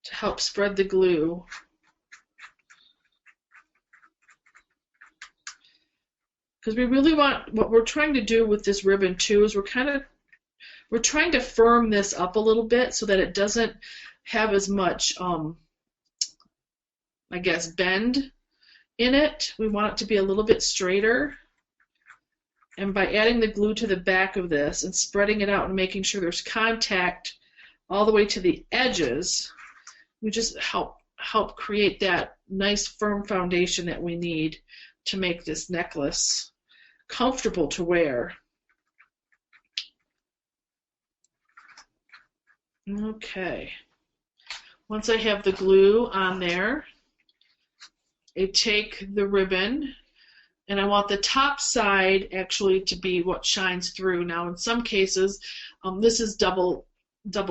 to help spread the glue. Because we really want, what we're trying to do with this ribbon too is we're trying to firm this up a little bit so that it doesn't have as much, I guess, bend in it. We want it to be a little bit straighter. And by adding the glue to the back of this and spreading it out and making sure there's contact all the way to the edges, we just help create that nice firm foundation that we need to make this necklace comfortable to wear. Okay. Once I have the glue on there, I take the ribbon, and I want the top side actually to be what shines through. Now, in some cases, this is double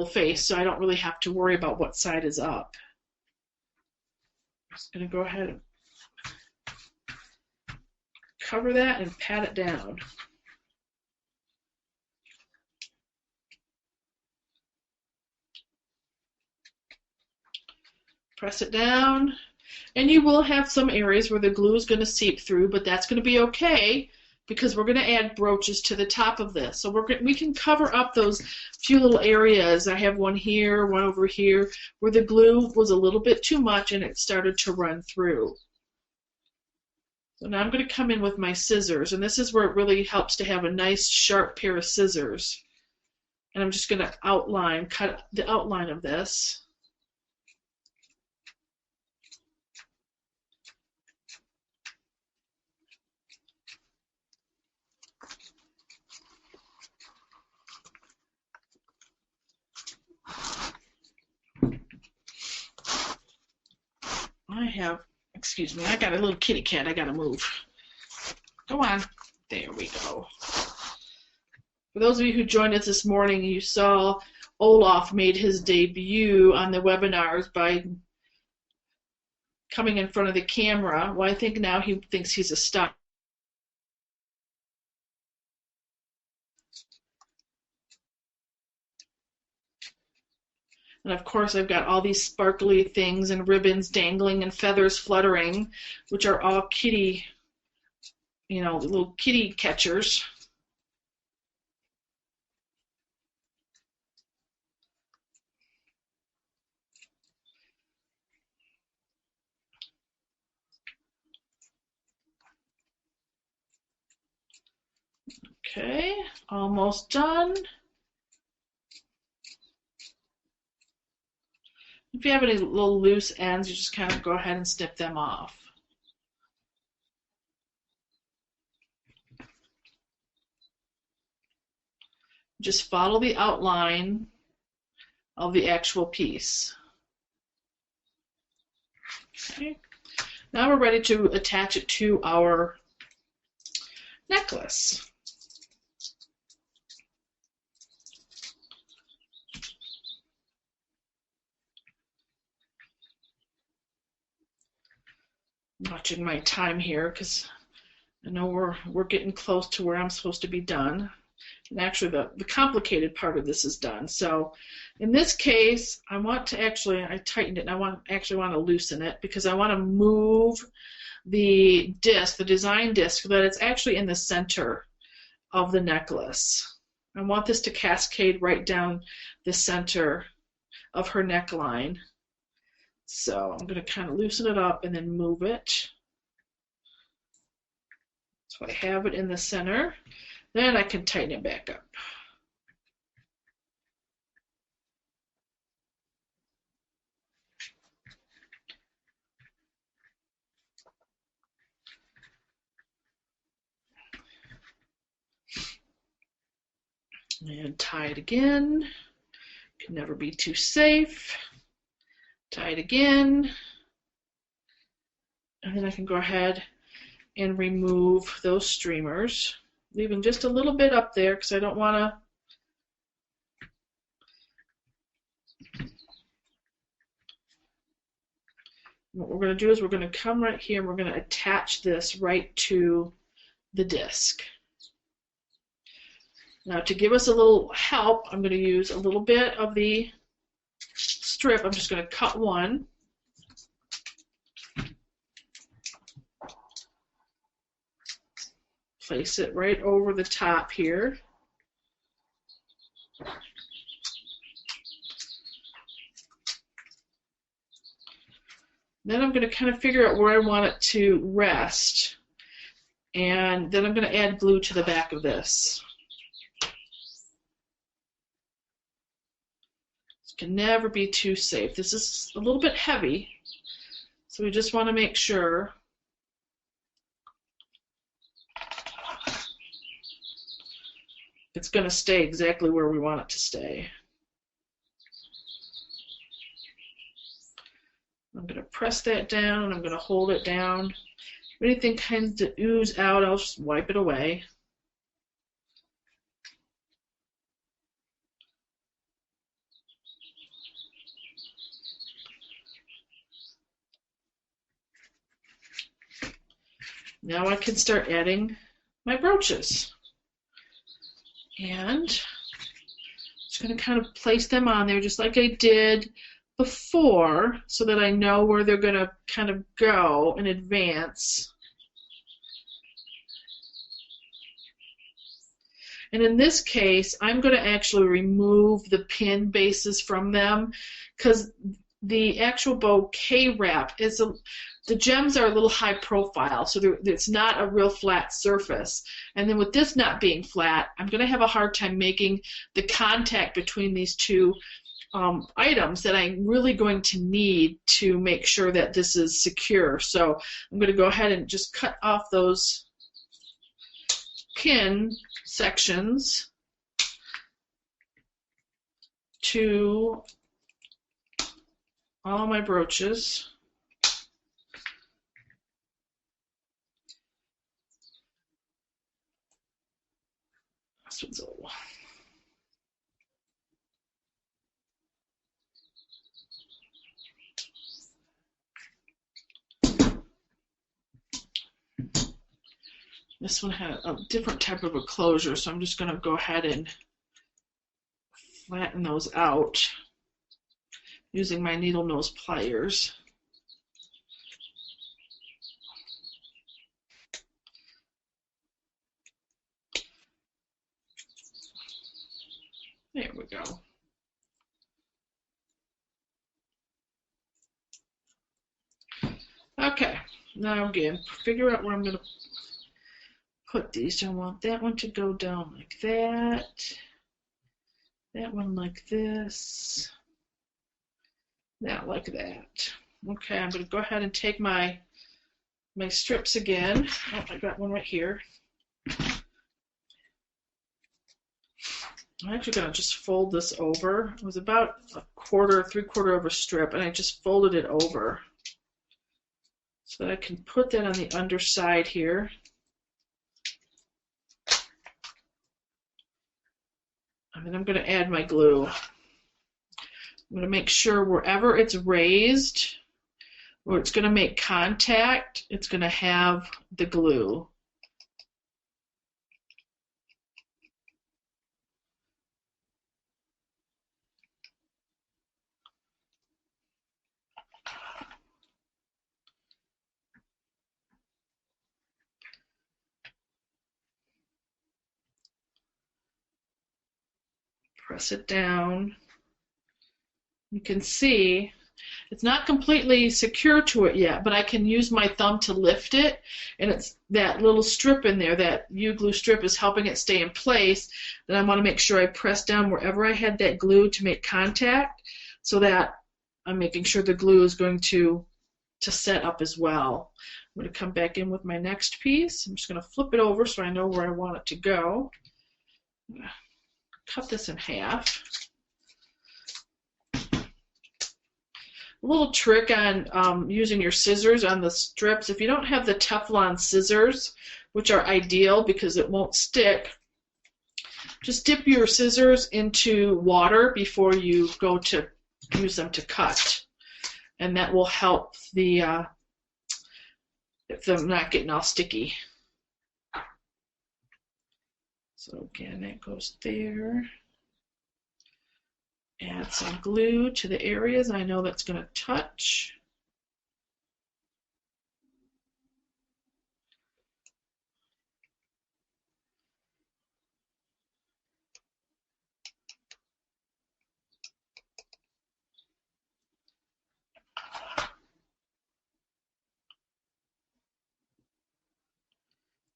face, so I don't really have to worry about what side is up. I'm just going to go ahead and cover that and pat it down. Press it down, and you will have some areas where the glue is going to seep through, but that's going to be okay because we're going to add brooches to the top of this. So we can cover up those few little areas. I have one here, one over here, where the glue was a little bit too much and it started to run through. So now I'm going to come in with my scissors, and this is where it really helps to have a nice sharp pair of scissors. And I'm just going to cut the outline of this. have, excuse me, I got a little kitty cat I gotta move. Go on. There we go. For those of you who joined us this morning, you saw Olaf made his debut on the webinars by coming in front of the camera. Well, I think now he thinks he's a star. And of course, I've got all these sparkly things and ribbons dangling and feathers fluttering, which are all kitty, you know, little kitty catchers. Okay, almost done. If you have any little loose ends, you just kind of go ahead and snip them off. Just follow the outline of the actual piece. Okay. Now we're ready to attach it to our necklace. I'm watching my time here because I know we're getting close to where I'm supposed to be done. And actually the complicated part of this is done. So in this case, I want to actually, I tightened it and I actually want to loosen it because I want to move the disc, the design disc, so that it's actually in the center of the necklace. I want this to cascade right down the center of her neckline. So I'm going to kind of loosen it up and then move it. So I have it in the center. Then I can tighten it back up. And tie it again. Can never be too safe. Tie it again. And then I can go ahead and remove those streamers, leaving just a little bit up there because I don't want to. What we're going to do is we're going to come right here and we're going to attach this right to the disc. Now to give us a little help, I'm going to use a little bit of the strip. I'm just going to cut one. Place it right over the top here. Then I'm going to kind of figure out where I want it to rest. And then I'm going to add glue to the back of this. This can never be too safe. This is a little bit heavy, so we just want to make sure it's going to stay exactly where we want it to stay. I'm going to press that down and I'm going to hold it down. If anything tends to ooze out, I'll just wipe it away. Now I can start adding my brooches. And just going to kind of place them on there just like I did before so that I know where they're going to kind of go in advance. And in this case, I'm going to actually remove the pin bases from them because the actual bouquet wrap is the gems are a little high profile, so it's not a real flat surface. And then with this not being flat, I'm going to have a hard time making the contact between these two items that I'm really going to need to make sure that this is secure. So I'm going to go ahead and just cut off those pin sections to all my brooches. This one's a little. This one had a different type of a closure, so I'm just going to go ahead and flatten those out using my needle nose pliers. There we go. Okay, now again, figure out where I'm going to put these. I want that one to go down like that. That one like this. That like that. Okay, I'm going to go ahead and take my strips again. Oh, I got one right here. I'm actually going to just fold this over. It was about a quarter, 3/4 of a strip, and I just folded it over so that I can put that on the underside here. And then I'm going to add my glue. I'm going to make sure wherever it's raised, where it's going to make contact, it's going to have the glue. Press it down. You can see it's not completely secure to it yet, but I can use my thumb to lift it, and it's that little strip in there, that U-glue strip is helping it stay in place. Then I want to make sure I press down wherever I had that glue to make contact, so that I'm making sure the glue is going to set up as well. I'm going to come back in with my next piece. I'm just going to flip it over so I know where I want it to go. Cut this in half. A little trick on using your scissors on the strips. If you don't have the Teflon scissors, which are ideal because it won't stick, just dip your scissors into water before you go to use them to cut. And that will help if they're not getting all sticky. So again, that goes there. Add some glue to the areas I know that's going to touch.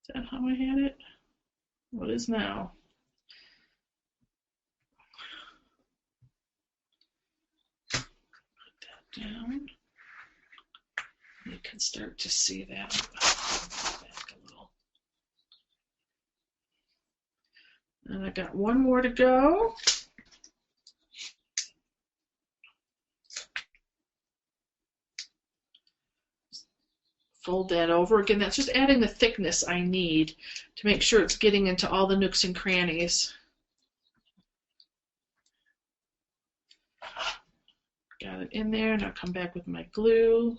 Is that how I had it? What is now? Put that down. You can start to see that. Back a little. And I got one more to go. Fold that over. Again, that's just adding the thickness I need to make sure it's getting into all the nooks and crannies. Got it in there, and I'll come back with my glue.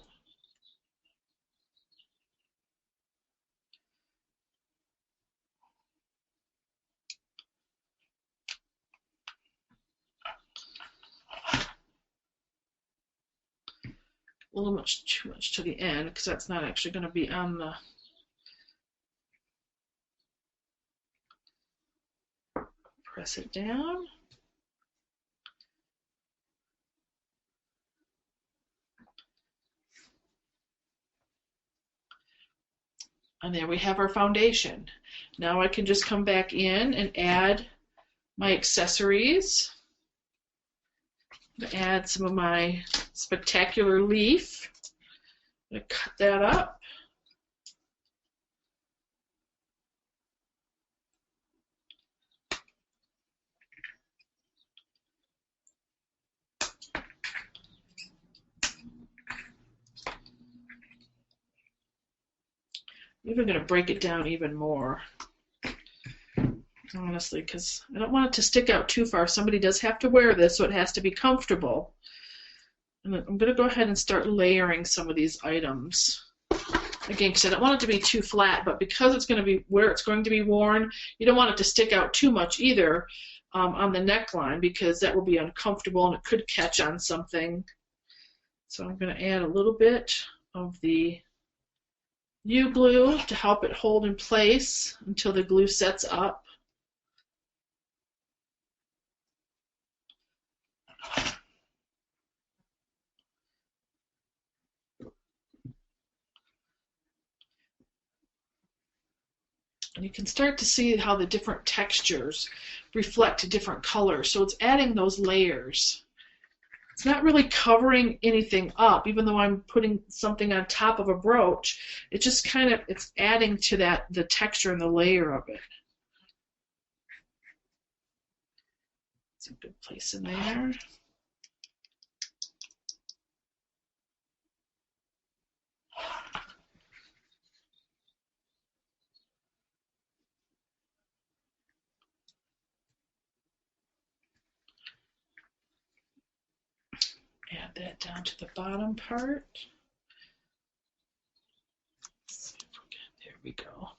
A little too much to the end because that's not actually going to be on the press it down. And there we have our foundation. Now I can just come back in and add my accessories. I'm going to add some of my spectacular leaf. I'm going to cut that up. I'm even going to break it down even more. honestly, because I don't want it to stick out too far. Somebody does have to wear this, so it has to be comfortable. And I'm going to go ahead and start layering some of these items. Again, because I don't want it to be too flat, but because it's going to be where it's going to be worn, you don't want it to stick out too much either on the neckline, because that will be uncomfortable and it could catch on something. So I'm going to add a little bit of the U-glue to help it hold in place until the glue sets up. And you can start to see how the different textures reflect different colors. So it's adding those layers. It's not really covering anything up, even though I'm putting something on top of a brooch. It just kind of, it's adding to that, the texture and the layer of it. It's a good place in there. Add that down to the bottom part. There we go.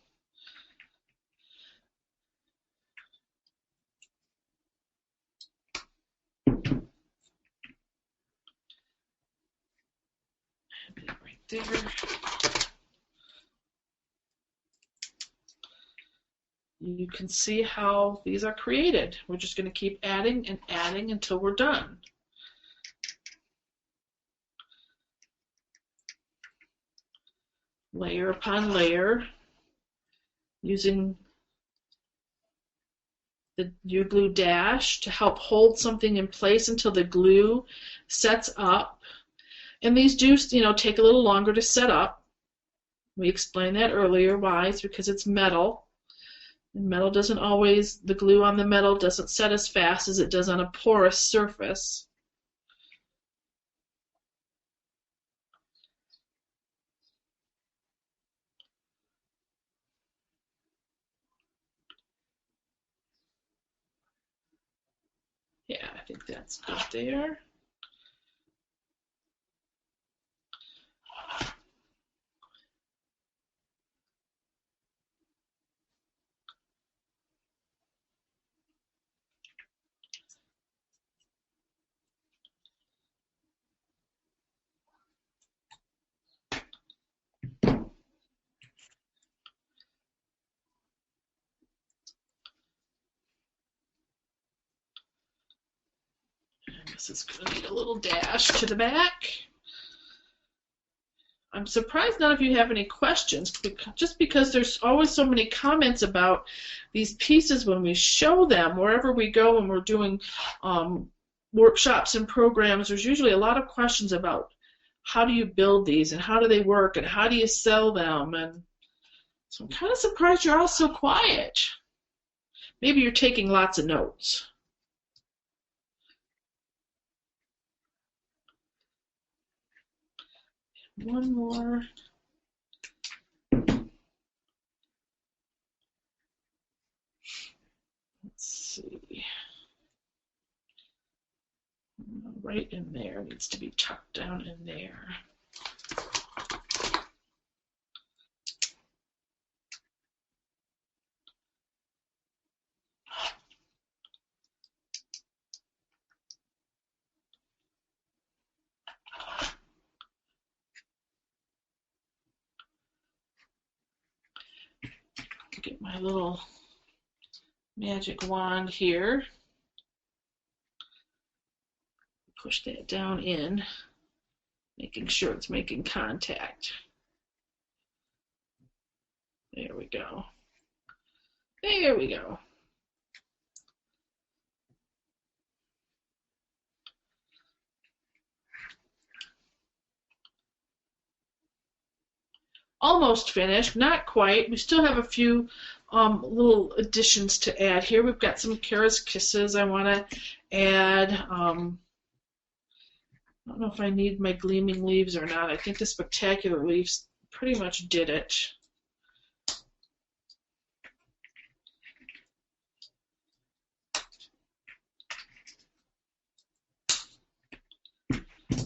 Add it right there. You can see how these are created. We're just going to keep adding and adding until we're done. Layer upon layer, using the U-glue dash to help hold something in place until the glue sets up. And these do, take a little longer to set up. We explained that earlier. Why? It's because it's metal. And metal doesn't always, the glue on the metal doesn't set as fast as it does on a porous surface. Yeah, I think that's good there. This is going to need a little dash to the back. I'm surprised none of you have any questions, just because there's always so many comments about these pieces when we show them. Wherever we go when we're doing workshops and programs, there's usually a lot of questions about how do you build these and how do they work and how do you sell them. And so I'm kind of surprised you're all so quiet. Maybe you're taking lots of notes. One more. Let's see. Right in there, needs to be tucked down in there. Get my little magic wand here. Push that down in, making sure it's making contact. There we go. There we go. Almost finished, not quite. We still have a few little additions to add here. We've got some Kara's Kisses I want to add. I don't know if I need my gleaming leaves or not. I think the spectacular leaves pretty much did it.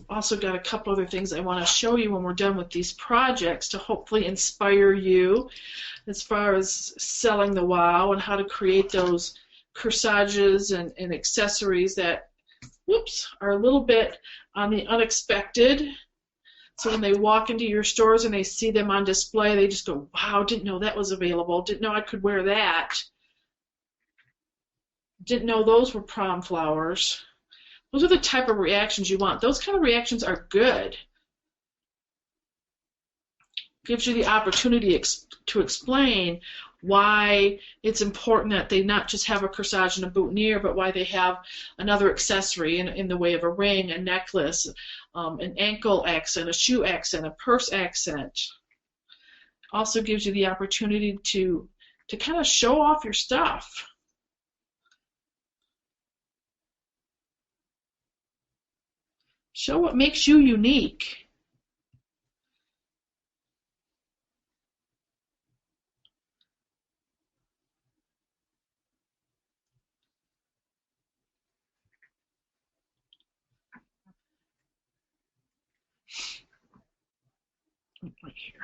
also got a couple other things I want to show you when we're done with these projects to hopefully inspire you as far as selling the wow and how to create those corsages and accessories that, whoops, are a little bit on the unexpected. So when they walk into your stores and they see them on display, they just go, wow, didn't know that was available, didn't know I could wear that, didn't know those were prom flowers. Those are the type of reactions you want. Those kind of reactions are good. Gives you the opportunity to explain why it's important that they not just have a corsage and a boutonniere, but why they have another accessory in the way of a ring, a necklace, an ankle accent, a shoe accent, a purse accent. Also gives you the opportunity to kind of show off your stuff. Show what makes you unique. Right here.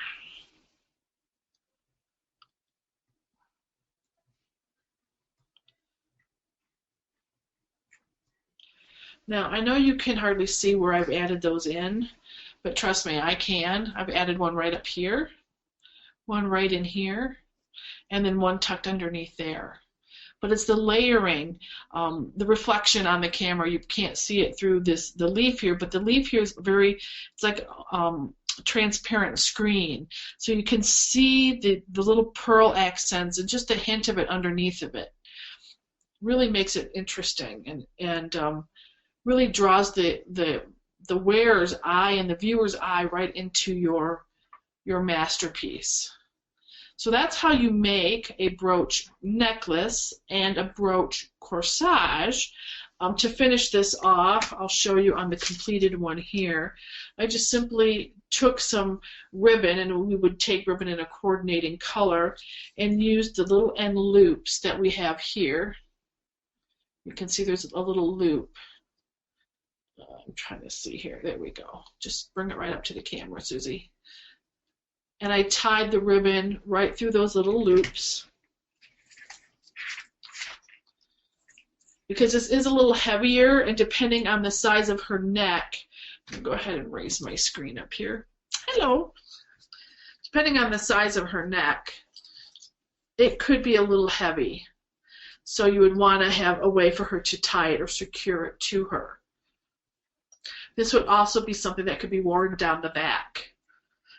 Now, I know you can hardly see where I've added those in, but trust me, I can. I've added one right up here, one right in here, and then one tucked underneath there. But it's the layering, the reflection on the camera. You can't see it through the leaf here, but the leaf here is it's like transparent screen. So you can see the little pearl accents and just a hint of it underneath of it. Really makes it interesting and really draws the wearer's eye and the viewer's eye right into your masterpiece. So that's how you make a brooch necklace and a brooch corsage. To finish this off, I'll show you on the completed one here. I just simply took some ribbon, and we would take ribbon in a coordinating color, and used the little end loops that we have here. You can see there's a little loop. I'm trying to see here. There we go. Just bring it right up to the camera, Susie. And I tied the ribbon right through those little loops. Because this is a little heavier, and depending on the size of her neck, I'll go ahead and raise my screen up here. Hello. Depending on the size of her neck, it could be a little heavy. So you would want to have a way for her to tie it or secure it to her. This would also be something that could be worn down the back.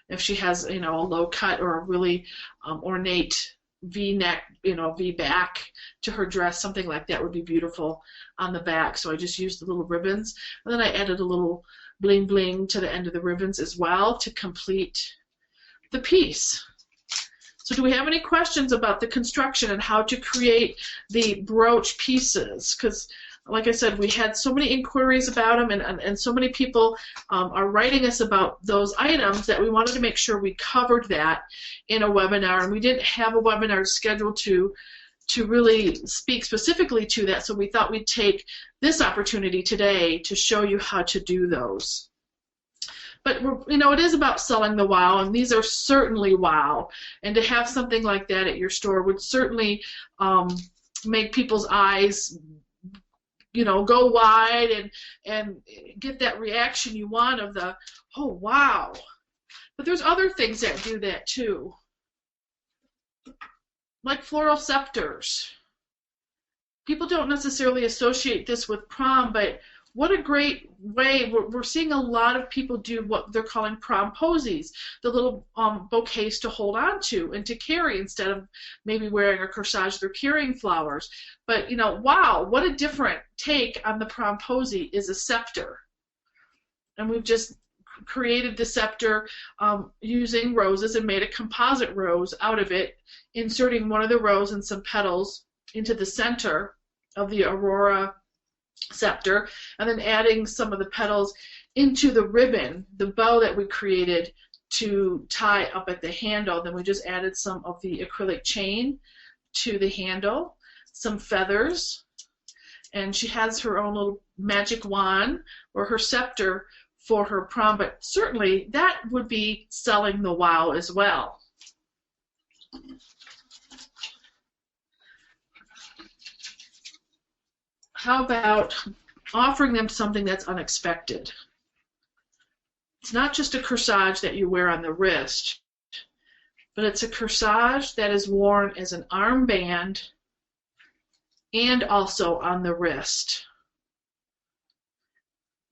If she has, a low cut or a really ornate V-neck, V-back to her dress, something like that would be beautiful on the back. So I just used the little ribbons. And then I added a little bling bling to the end of the ribbons as well to complete the piece. So do we have any questions about the construction and how to create the brooch pieces? Because like I said, we had so many inquiries about them, and so many people are writing us about those items that we wanted to make sure we covered that in a webinar, and we didn't have a webinar scheduled to really speak specifically to that, so we thought we'd take this opportunity today to show you how to do those. But it is about selling the wow, and these are certainly wow, and to have something like that at your store would certainly make people's eyes go wide and get that reaction you want of the, oh, wow. But there's other things that do that too, like floral scepters. People don't necessarily associate this with prom, but what a great way. We're seeing a lot of people do what they're calling prom posies, the little bouquets to hold on to and to carry instead of maybe wearing a corsage. They're carrying flowers. But, wow, what a different take on the prom posy is a scepter. And we've just created the scepter using roses and made a composite rose out of it, inserting one of the rose and some petals into the center of the Aurora scepter, and then adding some of the petals into the ribbon, the bow that we created to tie up at the handle. Then we just added some of the acrylic chain to the handle, some feathers, and she has her own little magic wand or her scepter for her prom, but certainly that would be selling the wow as well. How about offering them something that's unexpected? It's not just a corsage that you wear on the wrist, but it's a corsage that is worn as an armband and also on the wrist.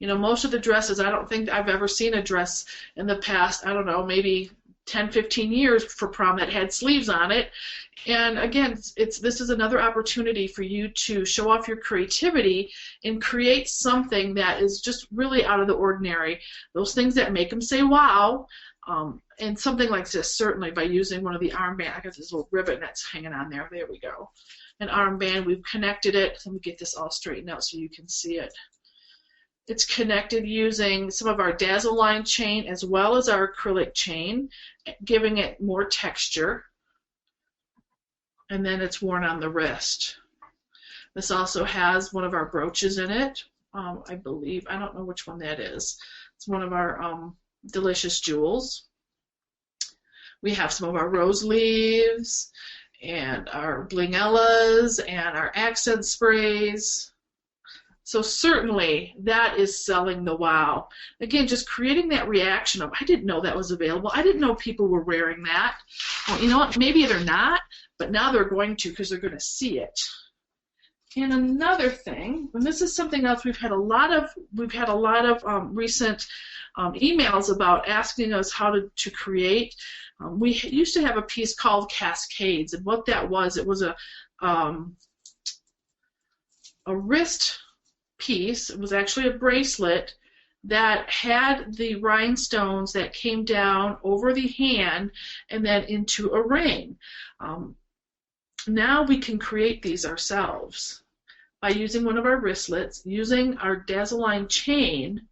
You know, most of the dresses, I don't think I've ever seen a dress in the past, I don't know, maybe 10, 15 years for prom that had sleeves on it. And again, this is another opportunity for you to show off your creativity and create something that is just really out of the ordinary. Those things that make them say wow. And something like this, certainly by using one of the armband. I got this little ribbon that's hanging on there. There we go. An armband, we've connected it. Let me get this all straightened out so you can see it. It's connected using some of our dazzle line chain as well as our acrylic chain, giving it more texture. And then it's worn on the wrist. This also has one of our brooches in it, I believe. I don't know which one that is. It's one of our delicious jewels. We have some of our rose leaves and our blingellas and our accent sprays. So certainly that is selling the wow. Again, just creating that reaction of, I didn't know that was available. I didn't know people were wearing that. Well, you know what? Maybe they're not, but now they're going to because they're going to see it. And another thing, and this is something else we've had a lot of recent emails about asking us how to create. We used to have a piece called Cascades, and what that was, it was a wrist piece. It was actually a bracelet that had the rhinestones that came down over the hand and then into a ring. Now we can create these ourselves by using one of our wristlets, using our dazzle line chain,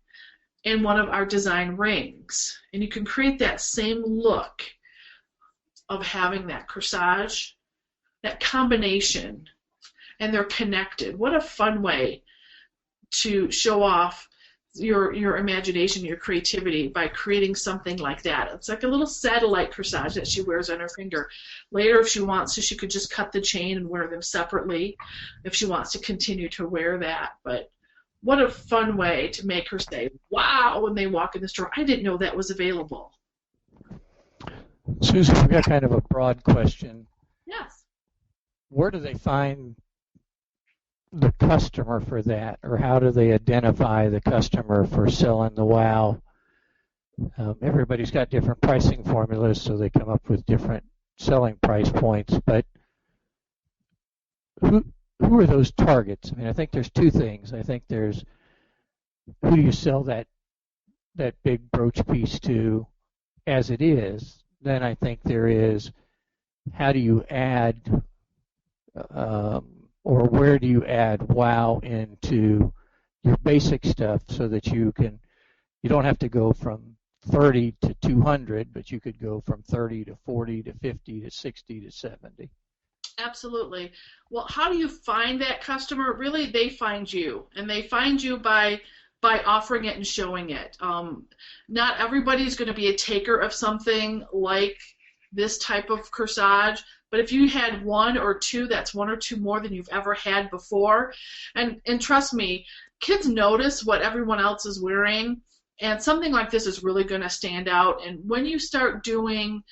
and one of our design rings. And you can create that same look of having that corsage, that combination, and they're connected. What a fun way to show off your imagination, your creativity by creating something like that. It's like a little satellite corsage that she wears on her finger. Later, if she wants to, she could just cut the chain and wear them separately if she wants to continue to wear that. But what a fun way to make her say, wow, when they walk in the store. I didn't know that was available. Susan, we've got kind of a broad question. Yes. Where do they find the customer for that, or how do they identify the customer for selling the wow? Everybody's got different pricing formulas, so they come up with different selling price points, but who are those targets? I mean, I think there's two things. I think there's who do you sell that big brooch piece to as it is. Then I think there is how do you add or where do you add wow into your basic stuff so that you don't have to go from 30 to 200, but you could go from 30 to 40 to 50 to 60 to 70. Absolutely. Well, how do you find that customer? Really, they find you, and they find you by offering it and showing it. Not everybody's going to be a taker of something like this type of corsage, but if you had one or two, that's one or two more than you've ever had before. And trust me, kids notice what everyone else is wearing, and something like this is really going to stand out. And when you start doing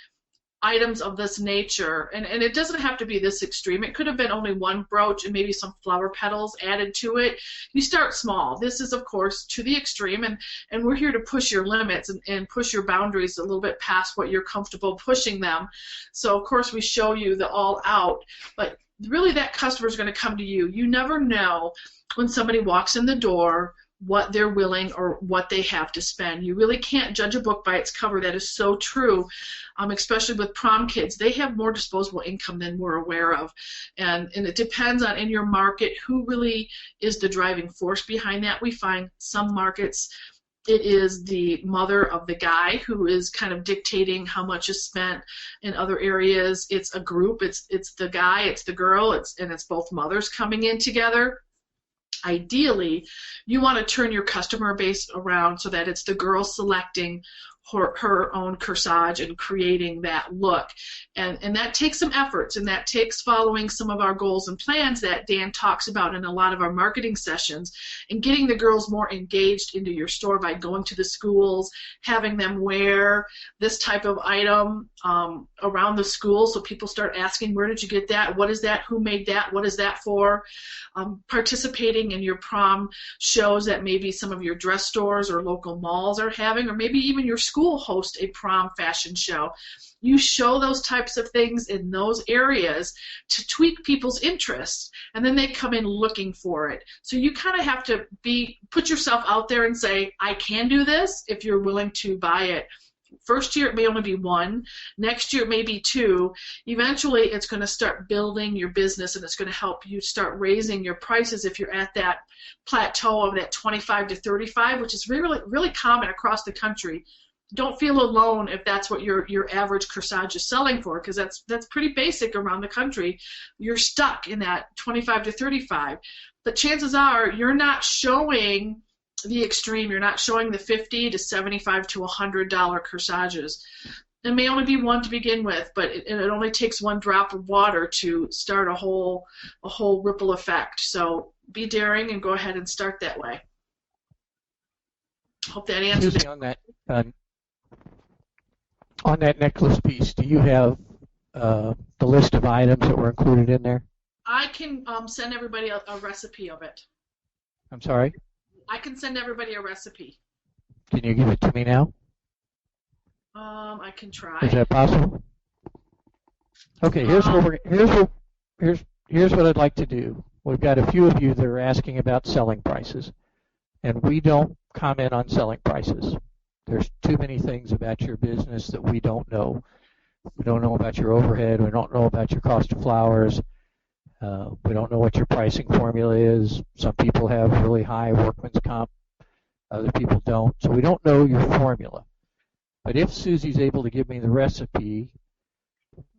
items of this nature, and it doesn't have to be this extreme. It could have been only one brooch and maybe some flower petals added to it. You start small. This is, of course, to the extreme, and we're here to push your limits and push your boundaries a little bit past what you're comfortable pushing them. So, of course, we show you the all out, but really that customer is going to come to you. You never know when somebody walks in the door what they're willing or what they have to spend. You really can't judge a book by its cover. That is so true, especially with prom kids. They have more disposable income than we're aware of. And it depends on, in your market, who really is the driving force behind that. We find some markets it is the mother of the guy who is kind of dictating how much is spent. In other areas, it's a group. It's the guy, it's the girl, and it's both mothers coming in together. Ideally, you want to turn your customer base around so that it's the girl selecting her own corsage and creating that look. And that takes some efforts, and that takes following some of our goals and plans that Dan talks about in a lot of our marketing sessions, and getting the girls more engaged into your store by going to the schools, having them wear this type of item around the school, so people start asking, where did you get that? What is that? Who made that? What is that for? Participating in your prom shows that maybe some of your dress stores or local malls are having, or maybe even your school host a prom fashion show. You show those types of things in those areas to tweak people's interests, and then they come in looking for it. So you kind of have to put yourself out there and say, I can do this if you're willing to buy it. First year it may only be one. Next year it may be two. Eventually it's going to start building your business, and it's going to help you start raising your prices if you're at that plateau of that 25 to 35, which is really, really common across the country. Don't feel alone if that's what your average corsage is selling for, because that's pretty basic around the country. You're stuck in that 25 to 35. But chances are you're not showing the extreme. You're not showing the $50 to $75 to $100 corsages. It may only be one to begin with, but it only takes one drop of water to start a whole ripple effect. So be daring and go ahead and start that way. Hope that answers it. On that necklace piece, do you have the list of items that were included in there? I can send everybody a recipe of it. I'm sorry? I can send everybody a recipe. Can you give it to me now? I can try. Is that possible? Okay, here's what I'd like to do. We've got a few of you that are asking about selling prices, and we don't comment on selling prices. There's too many things about your business that we don't know. We don't know about your overhead. We don't know about your cost of flowers. We don't know what your pricing formula is. Some people have really high workman's comp. Other people don't. So we don't know your formula. But if Susie's able to give me the recipe,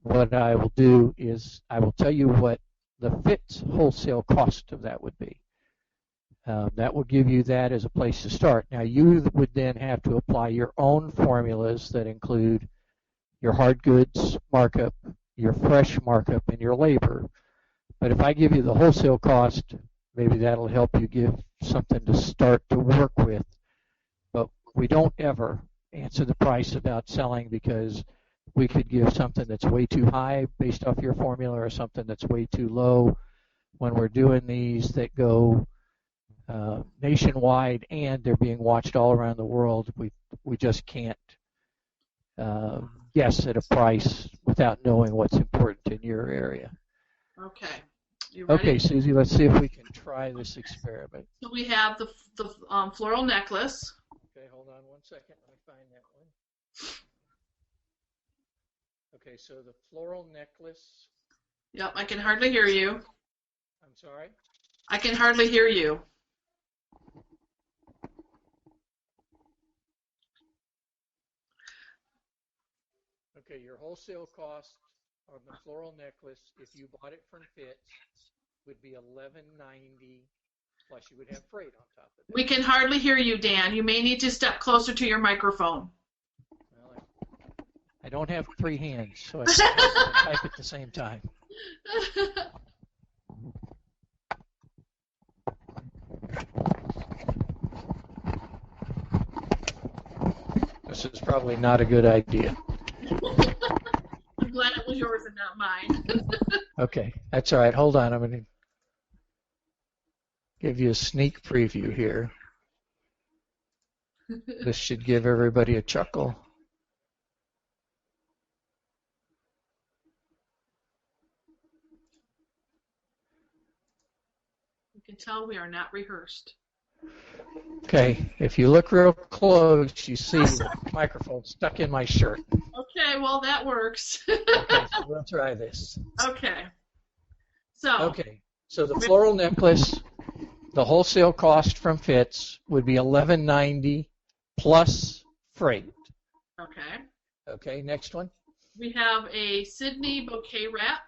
what I will do is I will tell you what the Fitz wholesale cost of that would be. That will give you that as a place to start. Now, you would then have to apply your own formulas that include your hard goods markup, your fresh markup, and your labor. But if I give you the wholesale cost, maybe that'll help you give something to start to work with. But we don't ever answer the price about selling, because we could give something that's way too high based off your formula, or something that's way too low. When we're doing these that go nationwide and they're being watched all around the world, we just can't guess at a price without knowing what's important in your area. Okay. You ready? Okay, Susie, let's see if we can try this experiment. So we have the floral necklace. Okay, hold on one second. Let me find that one. Okay, so the floral necklace. Yep, I can hardly hear you. I'm sorry? I can hardly hear you. Okay, your wholesale cost on the floral necklace, if you bought it from Fitz, would be $11.90, plus you would have freight on top of it. We can hardly hear you, Dan. You may need to step closer to your microphone. Well, I don't have three hands, so I can't type at the same time. This is probably not a good idea. I'm glad it was yours and not mine. Okay, that's all right. Hold on. I'm going to give you a sneak preview here. This should give everybody a chuckle. You can tell we are not rehearsed. Okay, if you look real close, you see the microphone stuck in my shirt. Okay, well, that works. Okay, so we'll try this. Okay. So the floral necklace, the wholesale cost from Fitz would be $11.90 plus freight. Okay. Okay, next one. We have a Sydney bouquet wrap.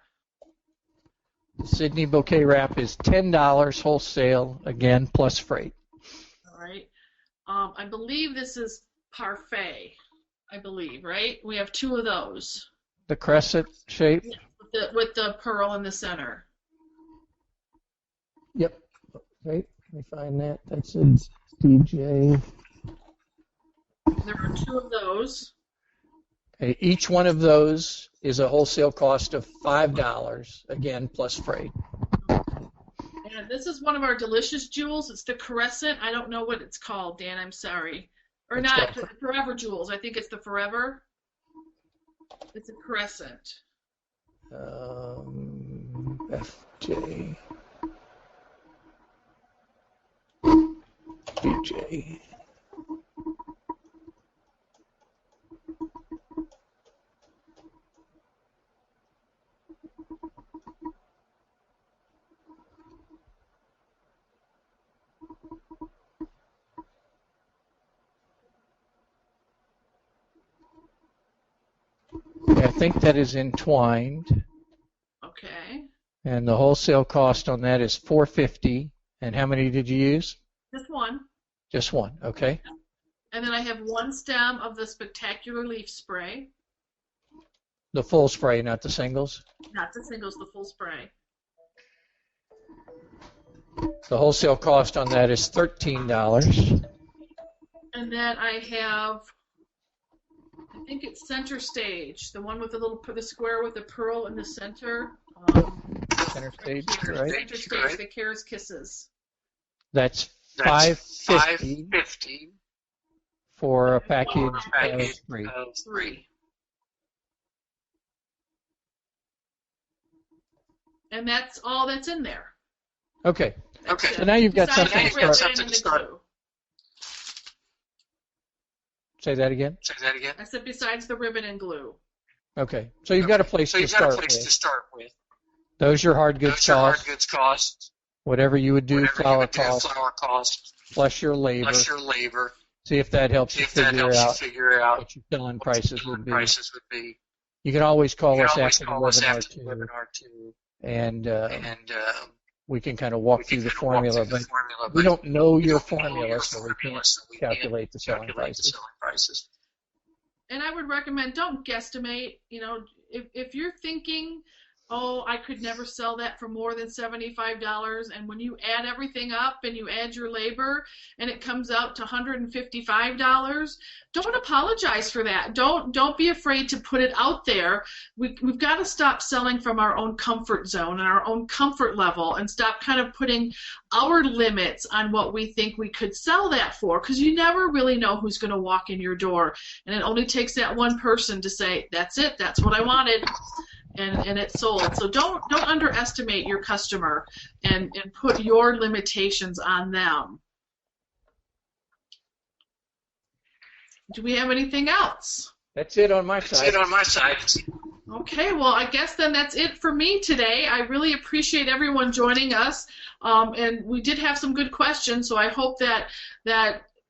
Sydney bouquet wrap is $10 wholesale, again, plus freight. All right. I believe this is parfait. I believe, right? We have 2 of those. The crescent shape? Yeah, with the pearl in the center. Yep. Wait, let me find that. That's a DJ. There are 2 of those. Okay, each one of those is a wholesale cost of $5, again, plus freight. And this is one of our delicious jewels. It's the crescent. I don't know what it's called, Dan. I'm sorry. Or It's not, called Forever Jewels. I think it's the Forever. It's a crescent. FJ. DJ. I think that is entwined. Okay. And the wholesale cost on that is $4.50. And how many did you use? Just one. Just one, okay. And then I have 1 stem of the Spectacular Leaf Spray. The full spray, not the singles? Not the singles, the full spray. The wholesale cost on that is $13. And then I have, I think it's Center Stage, the one with the square with the pearl in the center. Center Stage, right? Center Stage, the Kara's Kisses. That's $5.50 for a package of 3. And that's all that's in there. Okay. Okay. So now you've got Besides something the to start. ribbon and the glue. Say that again? I said besides the ribbon and glue. Okay. So you've got a place to start with. Those are hard goods costs. Whatever you would do, flour cost, plus your labor. See if that helps you figure out what your selling prices would be. You can always call us after the webinar too, and we can kind of walk through the formula. But we don't know your formula, so we can't calculate the selling prices. And I would recommend don't guesstimate. You know, if you're thinking, oh, I could never sell that for more than $75, and when you add everything up and you add your labor and it comes out to $155, don't apologize for that. Don't be afraid to put it out there. We've got to stop selling from our own comfort zone and our own comfort level and stop kind of putting our limits on what we think we could sell that for, because you never really know who's going to walk in your door, and it only takes that one person to say, that's it, that's what I wanted. And it's sold. So don't underestimate your customer and put your limitations on them. Do we have anything else? That's it on my side. Okay, well, I guess then that's it for me today. I really appreciate everyone joining us, and we did have some good questions, so I hope that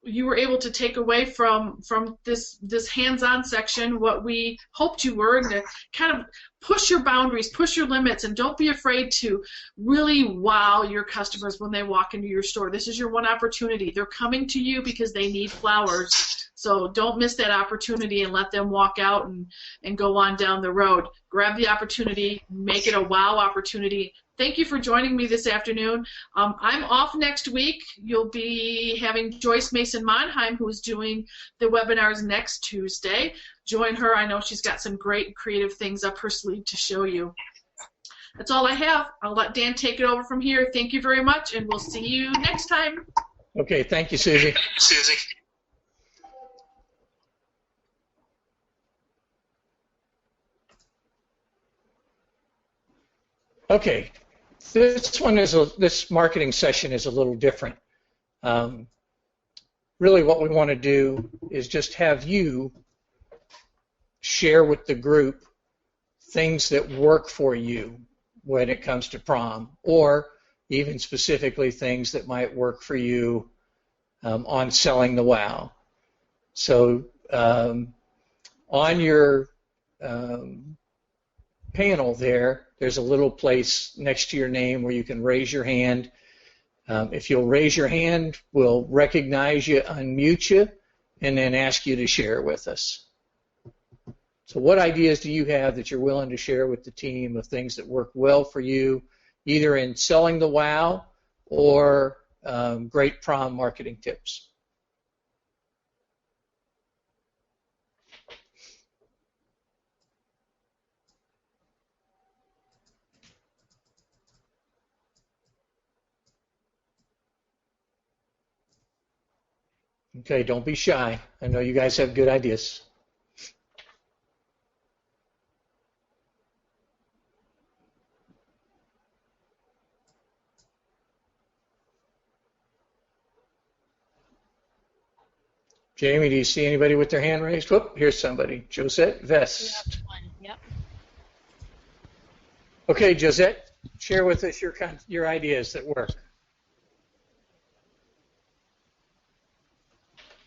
you were able to take away from this hands-on section what we hoped you were, and to kind of push your boundaries, push your limits, and don't be afraid to really wow your customers when they walk into your store. This is your one opportunity. They're coming to you because they need flowers, so don't miss that opportunity and let them walk out and go on down the road. Grab the opportunity, make it a wow opportunity. Thank you for joining me this afternoon. I'm off next week. You'll be having Joyce Mason-Monheim, who is doing the webinars next Tuesday. Join her. I know she's got some great creative things up her sleeve to show you. That's all I have. I'll let Dan take it over from here. Thank you very much, and we'll see you next time. Okay, thank you, Susie. Okay. This marketing session is a little different. Really what we want to do is just have you share with the group things that work for you when it comes to prom, or even specifically things that might work for you on selling the wow. So on your panel there's there's a little place next to your name where you can raise your hand. If you'll raise your hand, we'll recognize you, unmute you, and then ask you to share with us. So what ideas do you have that you're willing to share with the team of things that work well for you, either in selling the WOW or great prom marketing tips? Okay, don't be shy. I know you guys have good ideas. Jamie, do you see anybody with their hand raised? Whoop, here's somebody. Josette Vest. Yep. Okay, Josette, share with us your ideas that work.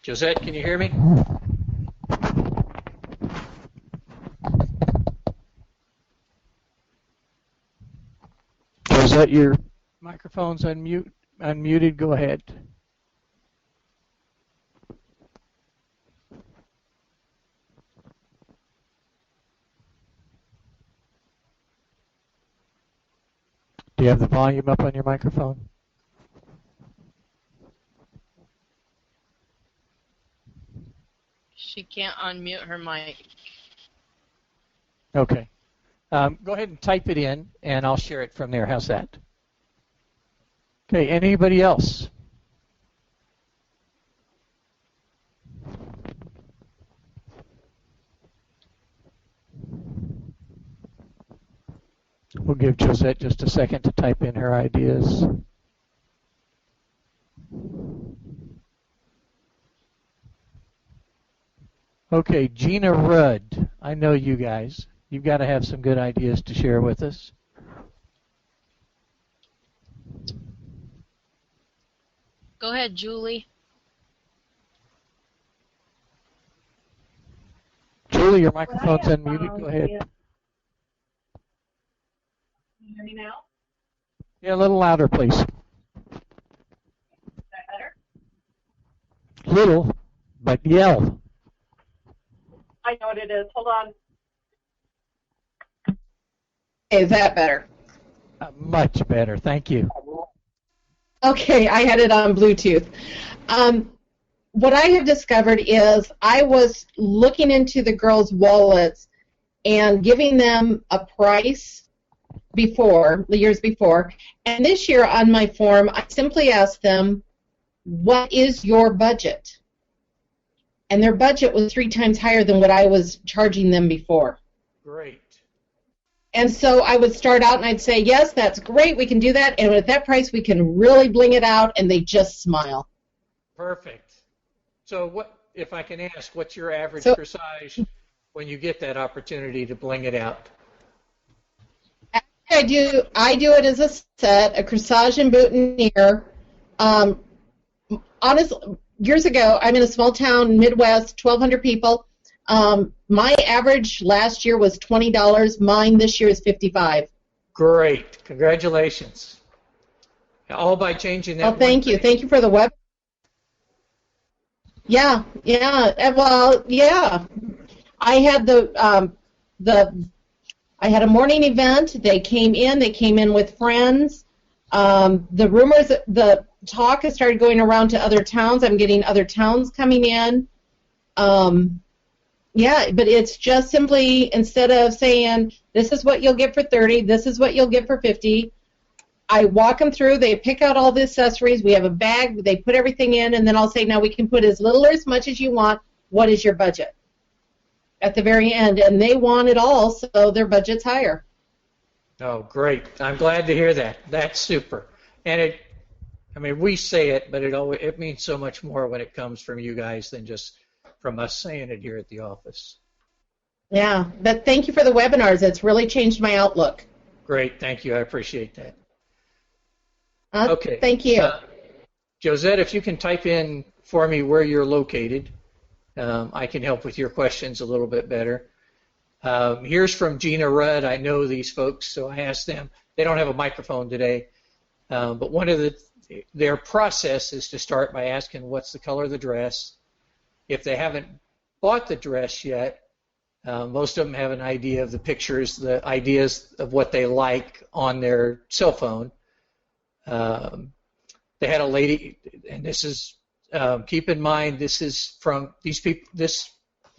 Josette, can you hear me? Josette, your microphone's unmuted. Go ahead. Do you have the volume up on your microphone? She can't unmute her mic. Okay. Go ahead and type it in, and I'll share it from there. How's that? Okay, anybody else? We'll give Josette just a second to type in her ideas. Okay, Gina Rudd. I know you guys. You've got to have some good ideas to share with us. Go ahead, Julie. Julie, your microphone's unmuted. Go ahead. Can you hear me now? Yeah, a little louder, please. Is that better? Little, but yell. I know what it is. Hold on. Is that better? Much better. Thank you. Okay, I had it on Bluetooth. What I have discovered is I was looking into the girls' wallets and giving them a price before, the years before, and this year on my form, I simply asked them, what is your budget? And their budget was 3 times higher than what I was charging them before. Great. And so I would start out and I'd say, yes, that's great, we can do that, and at that price we can really bling it out, and they just smile. Perfect. So what, if I can ask, what's your average corsage when you get that opportunity to bling it out? I do it as a set, a corsage and boutonniere. Honestly, years ago, I'm in a small town, Midwest, 1,200 people. My average last year was $20. Mine this year is $55. Great. Congratulations. All by changing that. Oh, thank you. Thank you for the web. Yeah. Well, yeah. I had I had a morning event. They came in with friends. The talk has started going around to other towns. I'm getting other towns coming in. Yeah, but it's just simply, instead of saying, this is what you'll get for 30, this is what you'll get for 50, I walk them through, they pick out all the accessories, we have a bag, they put everything in, and then I'll say, now we can put as little or as much as you want, what is your budget? At the very end, and they want it all, so their budget's higher. Oh, great. I'm glad to hear that. That's super. And we say it, but it means so much more when it comes from you guys than just from us saying it here at the office. Yeah, but thank you for the webinars. It's really changed my outlook. Great. Thank you. I appreciate that. Okay. Thank you. Josette, if you can type in for me where you're located, I can help with your questions a little bit better. Here's from Gina Rudd. I know these folks, so I asked them. They don't have a microphone today, but one of their process is to start by asking what's the color of the dress. If they haven't bought the dress yet, most of them have an idea of the pictures, the ideas of what they like on their cell phone. They had a lady, and this is, keep in mind, this is from these people,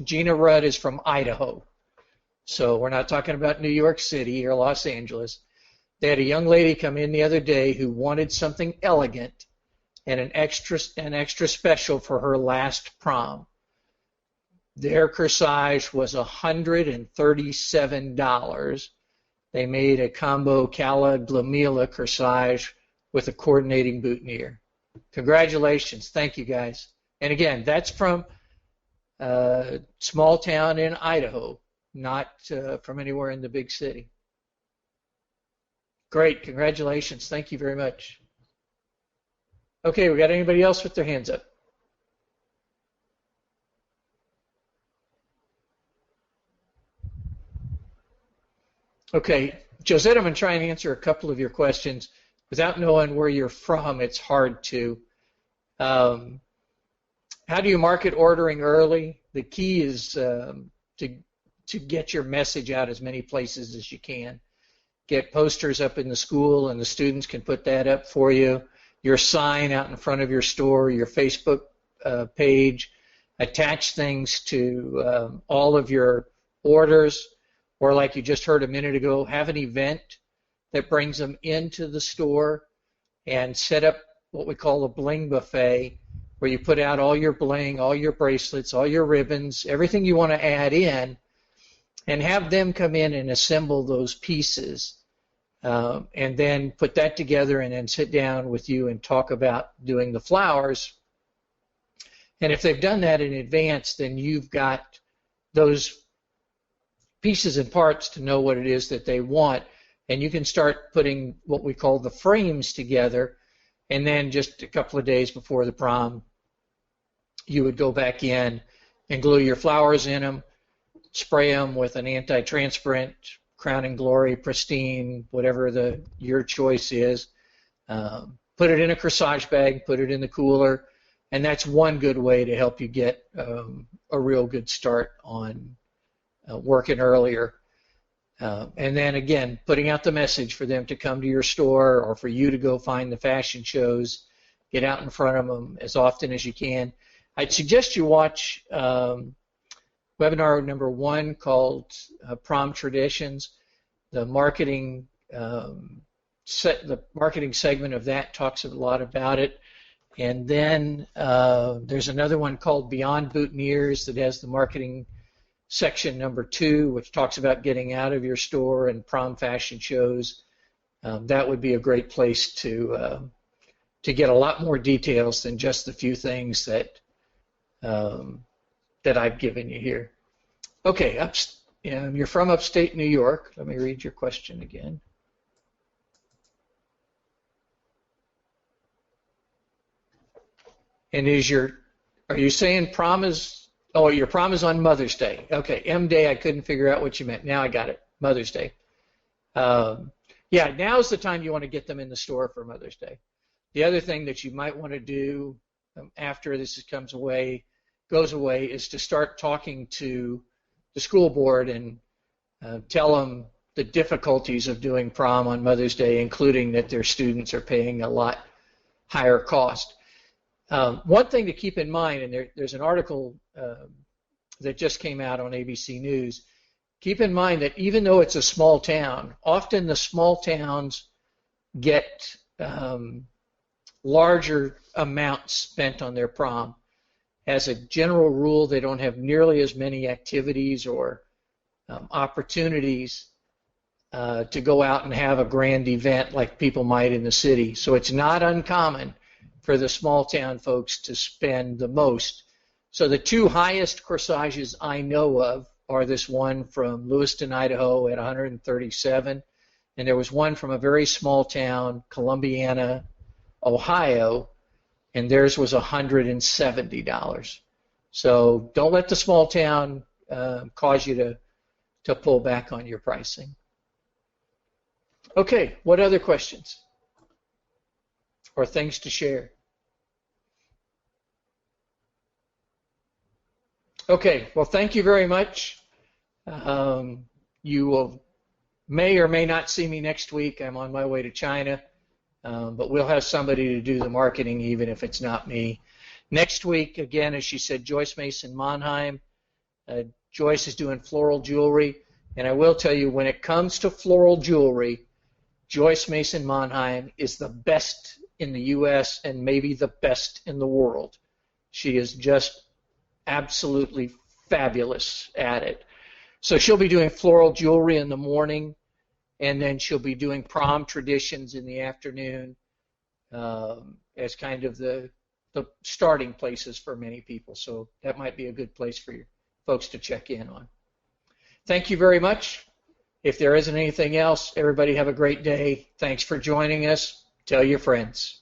Gina Rudd is from Idaho. So we're not talking about New York City or Los Angeles. They had a young lady come in the other day who wanted something elegant and an extra special for her last prom. Their corsage was $137. They made a combo Cala Blamila corsage with a coordinating boutonniere. Congratulations. Thank you, guys. And again, that's from a small town in Idaho, not from anywhere in the big city. Great. Congratulations. Thank you very much. Okay, we got anybody else with their hands up? Okay, Josette, I'm going to try and answer a couple of your questions. Without knowing where you're from, it's hard to. How do you market ordering early? The key is to get your message out as many places as you can. Get posters up in the school, and the students can put that up for you. Your sign out in front of your store, your Facebook page. Attach things to all of your orders. Or like you just heard a minute ago, have an event that brings them into the store and set up what we call a bling buffet, where you put out all your bling, all your bracelets, all your ribbons, everything you want to add in, and have them come in and assemble those pieces, and then put that together and then sit down with you and talk about doing the flowers. And if they've done that in advance, then you've got those pieces and parts to know what it is that they want, and you can start putting what we call the frames together, and then just a couple of days before the prom you would go back in and glue your flowers in them, spray them with an anti-transparent, Crown and Glory, Pristine, whatever your choice is, put it in a corsage bag, put it in the cooler, and that's one good way to help you get a real good start on working earlier. And then again, putting out the message for them to come to your store or for you to go find the fashion shows, get out in front of them as often as you can. I'd suggest you watch webinar number 1 called Prom Traditions. The marketing segment of that talks a lot about it. And then there's another one called Beyond Boutonnieres that has the marketing section number 2, which talks about getting out of your store and prom fashion shows. That would be a great place to get a lot more details than just the few things that I've given you here. Okay, you're from upstate New York. Let me read your question again. And are you saying prom is? Oh, your prom is on Mother's Day. Okay, M Day, I couldn't figure out what you meant. Now I got it. Mother's Day. Yeah, now's the time you want to get them in the store for Mother's Day. The other thing that you might want to do after this goes away is to start talking to the school board and tell them the difficulties of doing prom on Mother's Day, including that their students are paying a lot higher cost. One thing to keep in mind, and there's an article that just came out on ABC News, keep in mind that even though it's a small town, often the small towns get larger amounts spent on their prom. As a general rule, they don't have nearly as many activities or opportunities to go out and have a grand event like people might in the city. So it's not uncommon for the small town folks to spend the most. So the 2 highest corsages I know of are this one from Lewiston, Idaho at $137, and there was one from a very small town, Columbiana, Ohio, and theirs was $170. So don't let the small town cause you to to pull back on your pricing. Okay, what other questions or things to share? Okay, well, thank you very much. You may or may not see me next week. I'm on my way to China, but we'll have somebody to do the marketing even if it's not me. Next week, again, as she said, Joyce Mason Monheim. Joyce is doing floral jewelry, and I will tell you, when it comes to floral jewelry, Joyce Mason Monheim is the best in the U.S. and maybe the best in the world. She is just absolutely fabulous at it. So she'll be doing floral jewelry in the morning, and then she'll be doing prom traditions in the afternoon as kind of the starting places for many people. So that might be a good place for you folks to check in on. Thank you very much. If there isn't anything else, everybody have a great day. Thanks for joining us. Tell your friends.